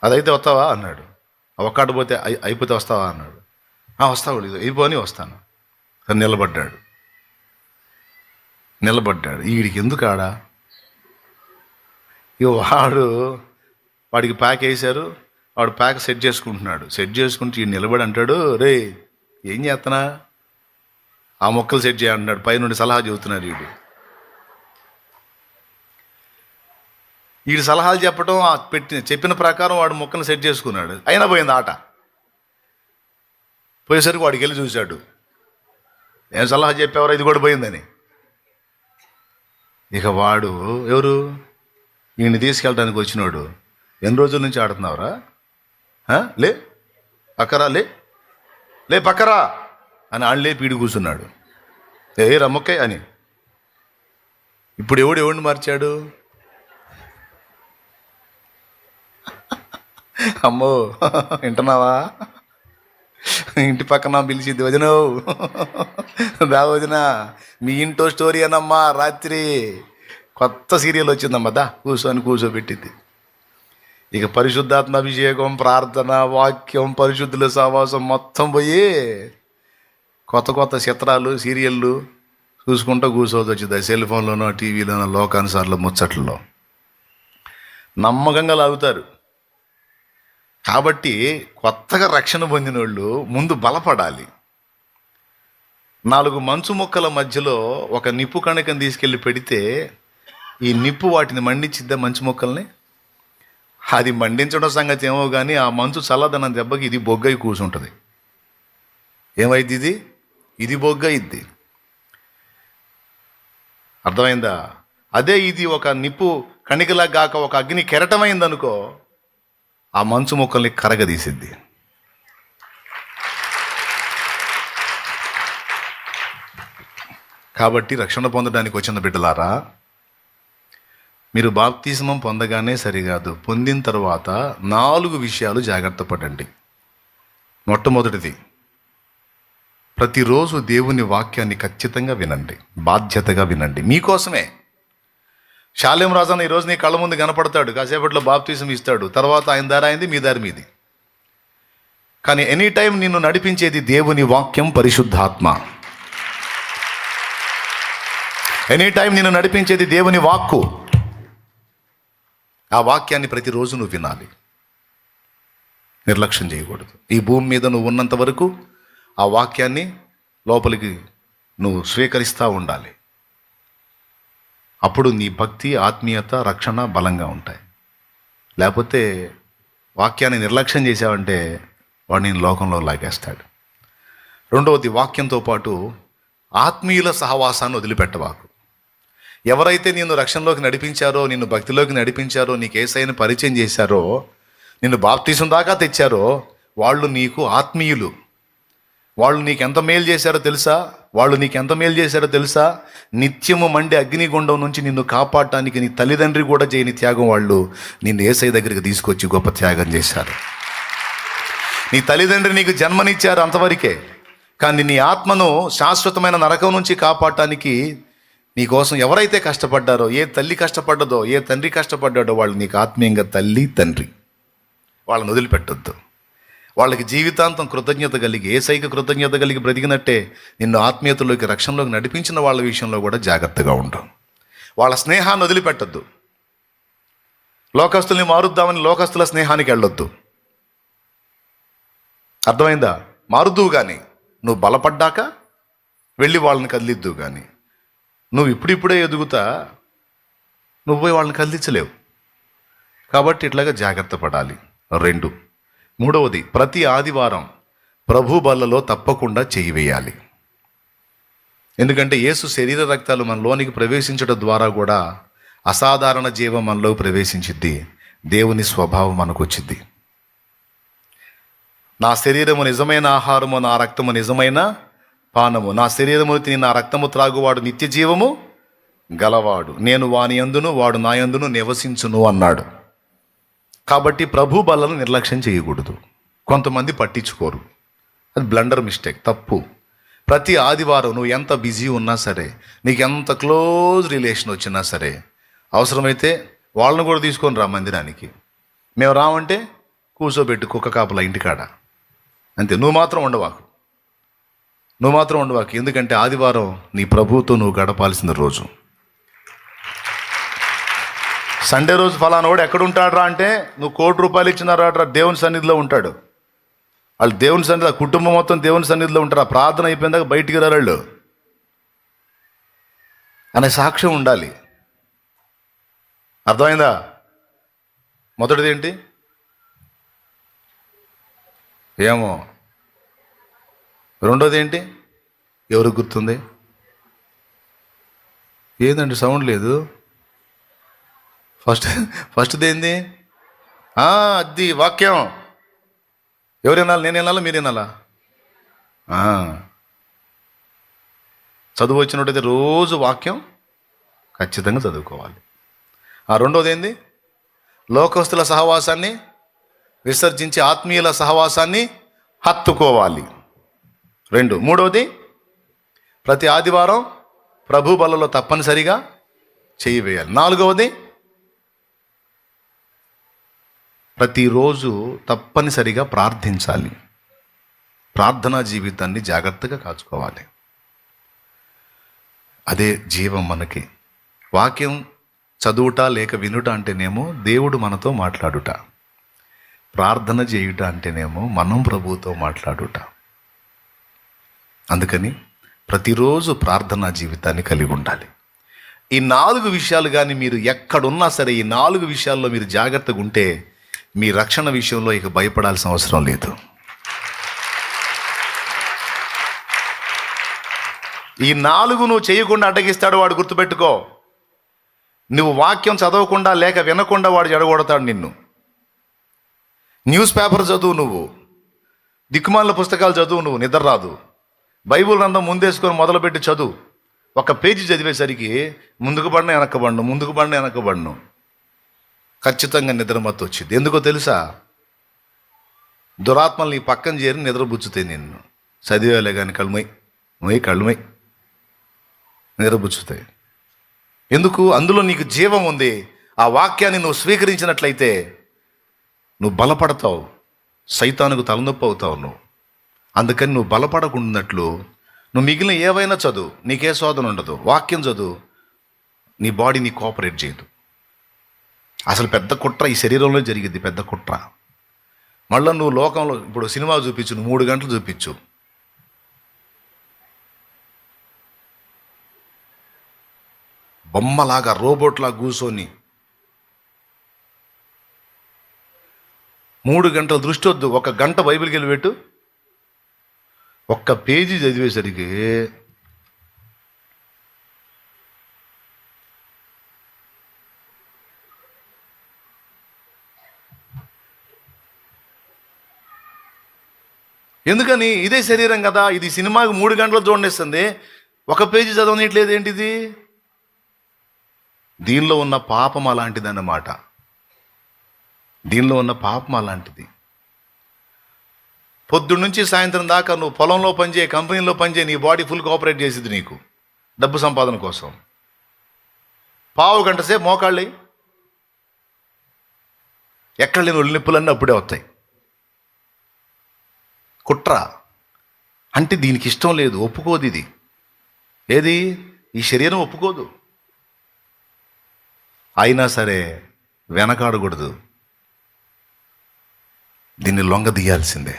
అదైతే వస్తావా అన్నాడు. ఒక్కటి పోతే అయిపోతే వస్తావా అన్నాడు. వస్తావు, అయిపోని వస్తాను. నిలబడ్డాడు. వీడికి ఎందుకు ఆడా? ఇక వాడికి ప్యాక్ వేశారు. వాడు ప్యాక్ సెట్ చేసుకుంటున్నాడు. సెట్ చేసుకుంటే ఈ నిలబడి అంటాడు, రే ఏం చేస్తున్నా? ఆ మొక్కలు సెట్ చేయంటున్నాడు. పైనుండి సలహా చెబుతున్నాడు. వీడు సలహాలు చెప్పడం చెప్పిన ప్రకారం వాడు మొక్కలు సెట్ చేసుకున్నాడు. అయినా పోయింది ఆట. పోయేసరికి వాడికి వెళ్ళి చూశాడు, ఏం సలహా చెప్పేవారు, ఇది కూడా పోయిందని. ఇక వాడు ఎవరు, ఈయన్ని తీసుకెళ్ళడానికి వచ్చినోడు, ఎన్ని రోజుల నుంచి ఆడుతున్నావురా, లే పక్కరా, లే లే పక్కరా అని ఆళ్ళే పీడి కూర్చున్నాడు. ఏ రమ్మొక్కే అని. ఇప్పుడు ఎవడిని మార్చాడు? అమ్మో వింటున్నావా, ఇంటి పక్కన పిలిచింది, వదినో దా వదిన, మీ ఇంటో స్టోరీ అనమ్మా, రాత్రి కొత్త సీరియల్ వచ్చిందమ్మా, దా కూర్చోబెట్టింది. ఇక పరిశుద్ధాత్మ అభిషేకం, ప్రార్థన, వాక్యం, పరిశుద్ధుల సహవాసం మొత్తం పోయి కొత్త చిత్రాలు, సీరియళ్ళు చూసుకుంటూ కూర్చోవద్దు వచ్చింది. సెల్ ఫోన్లోనో టీవీలోనో లోకానుసార్లు ముచ్చట్లలో నమ్మకంగా లాగుతారు. కాబట్టి కొత్తగా రక్షణ పొందిన వాళ్ళు ముందు బలపడాలి. 4 మంచు మొక్కల మధ్యలో ఒక నిప్పు కణికను తీసుకెళ్ళి పెడితే ఈ నిప్పు వాటిని మండించిద్దా మంచు మొక్కల్ని? అది మండించడం సంగతి ఏమో కానీ ఆ మంచు చల్లదనం దెబ్బకి ఇది బొగ్గై కూర్చుంటుంది. ఏమైద్ది? ఇది బొగ్గయిద్ది. అర్థమైందా? అదే ఇది ఒక నిప్పు కణికలా గాక ఒక అగ్ని కెరటమైందనుకో, ఆ మంచు మొక్కల్ని కరగదీసిద్ది. కాబట్టి రక్షణ పొందడానికి వచ్చిన బిడ్డలారా, మీరు బాప్తిస్మం పొందగానే సరికాదు, పొందిన తర్వాత 4 విషయాలు జాగ్రత్త పడండి. మొట్టమొదటిది, ప్రతిరోజు దేవుని వాక్యాన్ని ఖచ్చితంగా వినండి, బాధ్యతగా వినండి. మీకోసమే. షాలేం రాజాను ఈరోజు నీ కళ్ళ ముందు కనపడతాడు, కాసేపట్లో బాప్తిసం ఇస్తాడు, తర్వాత ఆయన దారి అయింది, మీ దారి మీది. కానీ ఎనీ టైం నిన్ను నడిపించేది దేవుని వాక్యం, పరిశుద్ధాత్మ. ఎనీ టైం నిన్ను నడిపించేది దేవుని వాక్కు. ఆ వాక్యాన్ని ప్రతిరోజు నువ్వు వినాలి, నిర్లక్ష్యం చేయకూడదు. ఈ భూమి మీద నువ్వు ఉన్నంత వరకు ఆ వాక్యాన్ని లోపలికి నువ్వు స్వీకరిస్తూ ఉండాలి. అప్పుడు నీ భక్తి, ఆత్మీయత, రక్షణ బలంగా ఉంటాయి. లేకపోతే వాక్యాన్ని నిర్లక్ష్యం చేసావంటే వాడు నేను లోకంలో లాగేస్తాడు. రెండవది, వాక్యంతో పాటు ఆత్మీయుల సహవాసాన్ని వదిలిపెట్టవాకు. ఎవరైతే నిన్ను రక్షణలోకి నడిపించారో, నిన్ను భక్తిలోకి నడిపించారో, నీకు యేసయ్యను పరిచయం చేశారో, నిన్ను బాప్తిసం దాకా తెచ్చారో, వాళ్ళు నీకు ఆత్మీయులు. వాళ్ళు నీకు ఎంత మేలు చేశారో తెలుసా? నిత్యము మండే అగ్నిగుండం నుంచి నిన్ను కాపాడటానికి నీ తల్లిదండ్రి కూడా చేయని త్యాగం వాళ్ళు నిన్ను యేసయ్య దగ్గరికి తీసుకొచ్చి గొప్ప త్యాగం చేశారు. నీ తల్లిదండ్రి నీకు జన్మనిచ్చారు అంతవరకే, కానీ నీ ఆత్మను శాశ్వతమైన నరకం నుంచి కాపాడటానికి నీకోసం ఎవరైతే కష్టపడ్డారో, ఏ తల్లి కష్టపడ్డదో, ఏ తండ్రి కష్టపడ్డాడో, వాళ్ళు నీకు ఆత్మీయంగా తల్లి, తండ్రి. వాళ్ళని వదిలిపెట్టొద్దు. వాళ్ళకి జీవితాంతం కృతజ్ఞత కలిగి, యేసయ్యకి కృతజ్ఞత కలిగి బ్రతికినట్టే నిన్ను ఆత్మీయతలోకి, రక్షణలోకి నడిపించిన వాళ్ళ విషయంలో కూడా జాగ్రత్తగా ఉంటాం. వాళ్ళ స్నేహాన్ని వదిలిపెట్టద్దు. లోకస్తుల్ని మారుద్దామని లోకస్తుల స్నేహానికి వెళ్ళొద్దు. అర్థమైందా? మారుద్దువు కానీ, నువ్వు బలపడ్డాక వెళ్ళి వాళ్ళని కదిలిద్దువు కానీ, నువ్వు ఇప్పుడిప్పుడే ఎదుగుతా నువ్వు పోయి వాళ్ళని కదిలించలేవు. కాబట్టి ఇట్లాగా జాగ్రత్త పడాలి. 2, మూడవది, ప్రతి ఆదివారం ప్రభు బల్లలో తప్పకుండా చెయ్యి వేయాలి. ఎందుకంటే యేసు శరీర రక్తాలు మనలోనికి ప్రవేశించడం ద్వారా కూడా అసాధారణ జీవం మనలో ప్రవేశించిద్ది, దేవుని స్వభావం మనకు వచ్చింది. నా శరీరము నిజమైన ఆహారము, నా రక్తము నిజమైన పానము. నా శరీరము తిని నా రక్తము త్రాగువాడు నిత్య జీవము గలవాడు, నేను వాని యందును వాడు నా యందును నివసించును అన్నాడు. కాబట్టి ప్రభు బలను నిర్లక్ష్యం చేయకూడదు. కొంతమంది పట్టించుకోరు, అది బ్లండర్ మిస్టేక్, తప్పు. ప్రతి ఆదివారం నువ్వు ఎంత బిజీ ఉన్నా సరే, నీకు ఎంత క్లోజ్ రిలేషన్ వచ్చినా సరే, అవసరమైతే వాళ్ళని కూడా తీసుకొని రా మందిరానికి. మేము రామంటే కూర్చోబెట్టు కుక్క కాపలా ఇంటికాడ, అంతే. నువ్వు మాత్రం ఉండవాకు. ఎందుకంటే ఆదివారం నీ ప్రభువుతో నువ్వు గడపాల్సిన రోజు. సండే రోజు ఫలానావాడు ఎక్కడుంటాడ్రా అంటే, నువ్వు ₹1,00,00,000 ఇచ్చినారా, దేవుని సన్నిధిలో ఉంటాడు. వాళ్ళు దేవుని సన్నిధిలో, కుటుంబం మొత్తం దేవుని సన్నిధిలో ఉంటారు. ఆ ప్రార్థన అయిపోయిందాక బయటికి రాళ్ళు అనే సాక్ష్యం ఉండాలి. అర్థమైందా? మొదటిది ఏంటి? ఏమో. రెండోది ఏంటి? ఎవరికి గుర్తుంది? ఏందండి సౌండ్ లేదు? ఫస్ట్ది ఏంది? అది వాక్యం. ఎవరు వినాలి? నేను వినాలా, మీరు వినాలా? చదువు వచ్చినట్టయితే రోజు వాక్యం ఖచ్చితంగా చదువుకోవాలి. రెండోది ఏంది? లోకస్తుల సహవాసాన్ని విసర్జించి ఆత్మీయుల సహవాసాన్ని హత్తుకోవాలి. మూడవది, ప్రతి ఆదివారం ప్రభు బలలో తప్పనిసరిగా చేయి వేయాలి. నాలుగవది, ప్రతిరోజు తప్పనిసరిగా ప్రార్థించాలి. ప్రార్థనా జీవితాన్ని జాగ్రత్తగా కాచుకోవాలి. అదే జీవం మనకి. వాక్యం చదువుట లేక వినుట అంటేనేమో దేవుడు మనతో మాట్లాడుట, ప్రార్థన చేయుట అంటేనేమో మనం ప్రభువుతో మాట్లాడుట. అందుకని ప్రతిరోజు ప్రార్థనా జీవితాన్ని కలిగి ఉండాలి. ఈ 4 విషయాలు కానీ మీరు ఎక్కడున్నా సరే, ఈ 4 విషయాల్లో మీరు జాగ్రత్తగా ఉంటే మీ రక్షణ విషయంలో ఇక భయపడాల్సిన అవసరం లేదు. ఈ 4 నువ్వు చేయకుండా అడ్డగిస్తాడు వాడు, గుర్తుపెట్టుకో. నువ్వు వాక్యం చదవకుండా లేక వినకుండా వాడు జడగొడతాడు నిన్ను. న్యూస్ పేపర్ చదువు, నువ్వు దిక్కుమాలిన పుస్తకాలు చదువు, నువ్వు నిద్ర రాదు. బైబుల్ గ్రంథం ముందేసుకొని మొదలుపెట్టి చదువు. ఒక పేజీ చదివేసరికి ముందుకు పడిన వెనక్కబడను, ముందుకు పడిన వెనక్కబడను, ఖచ్చితంగా నిద్రమత్తు వచ్చింది. ఎందుకో తెలుసా? దురాత్మలు నీ పక్కన చేరి నిద్రబుచ్చుతాయి నిన్ను. చదివేలే కానీ కళ్ళుమై నిద్రబుచ్చుతాయి. ఎందుకు? అందులో నీకు జీవం ఉంది. ఆ వాక్యాన్ని నువ్వు స్వీకరించినట్లయితే నువ్వు బలపడతావు, సైతానుకు తలనొప్పి అవుతావు నువ్వు. అందుకని నువ్వు బలపడకుండాట్లు నువ్వు మిగిలిన ఏవైనా చదువు, నీకే శోధన ఉండదు. వాక్యం చదువు, నీ బాడీ నీ కోఆపరేట్ చేయదు. అసలు పెద్ద కుట్ర ఈ శరీరంలో జరిగింది, పెద్ద కుట్ర. మళ్ళీ నువ్వు లోకంలో ఇప్పుడు సినిమా చూపించు, నువ్వు 3 గంటలు చూపించు, బొమ్మలాగా రోబోట్లా కూర్చొని 3 గంటల దృష్టి వద్దు. 1 గంట బైబిల్కి వెళ్ళి పెట్టు, 1 పేజీ చదివేసరికి ఎందుకని? ఇదే శరీరం కదా, ఇది సినిమాకి 3 గంటలు చూడనిస్తుంది, 1 పేజీ చదవనట్లేదు. ఏంటిది? దీనిలో ఉన్న పాపం అలాంటిది అన్నమాట. దీనిలో ఉన్న పాపం అలాంటిది. పొద్దున్న నుంచి సాయంత్రం దాకా నువ్వు పొలంలో పనిచేయ, కంపెనీలో పనిచేయ, నీ బాడీ ఫుల్ కోఆపరేట్ చేసేది నీకు డబ్బు సంపాదన కోసం. 1/2 గంట సేపు మోకాళ్ళు ఎక్కడ లేని ఒళ్ళు నొప్పులన్నీ అప్పుడే వస్తాయి. కుట్ర అంటే దీనికి ఇష్టం లేదు, ఒప్పుకోదు. ఇది ఏది? ఈ శరీరం ఒప్పుకోదు. అయినా సరే వెనకాడకూడదు, దీన్ని లొంగ తీయాల్సిందే.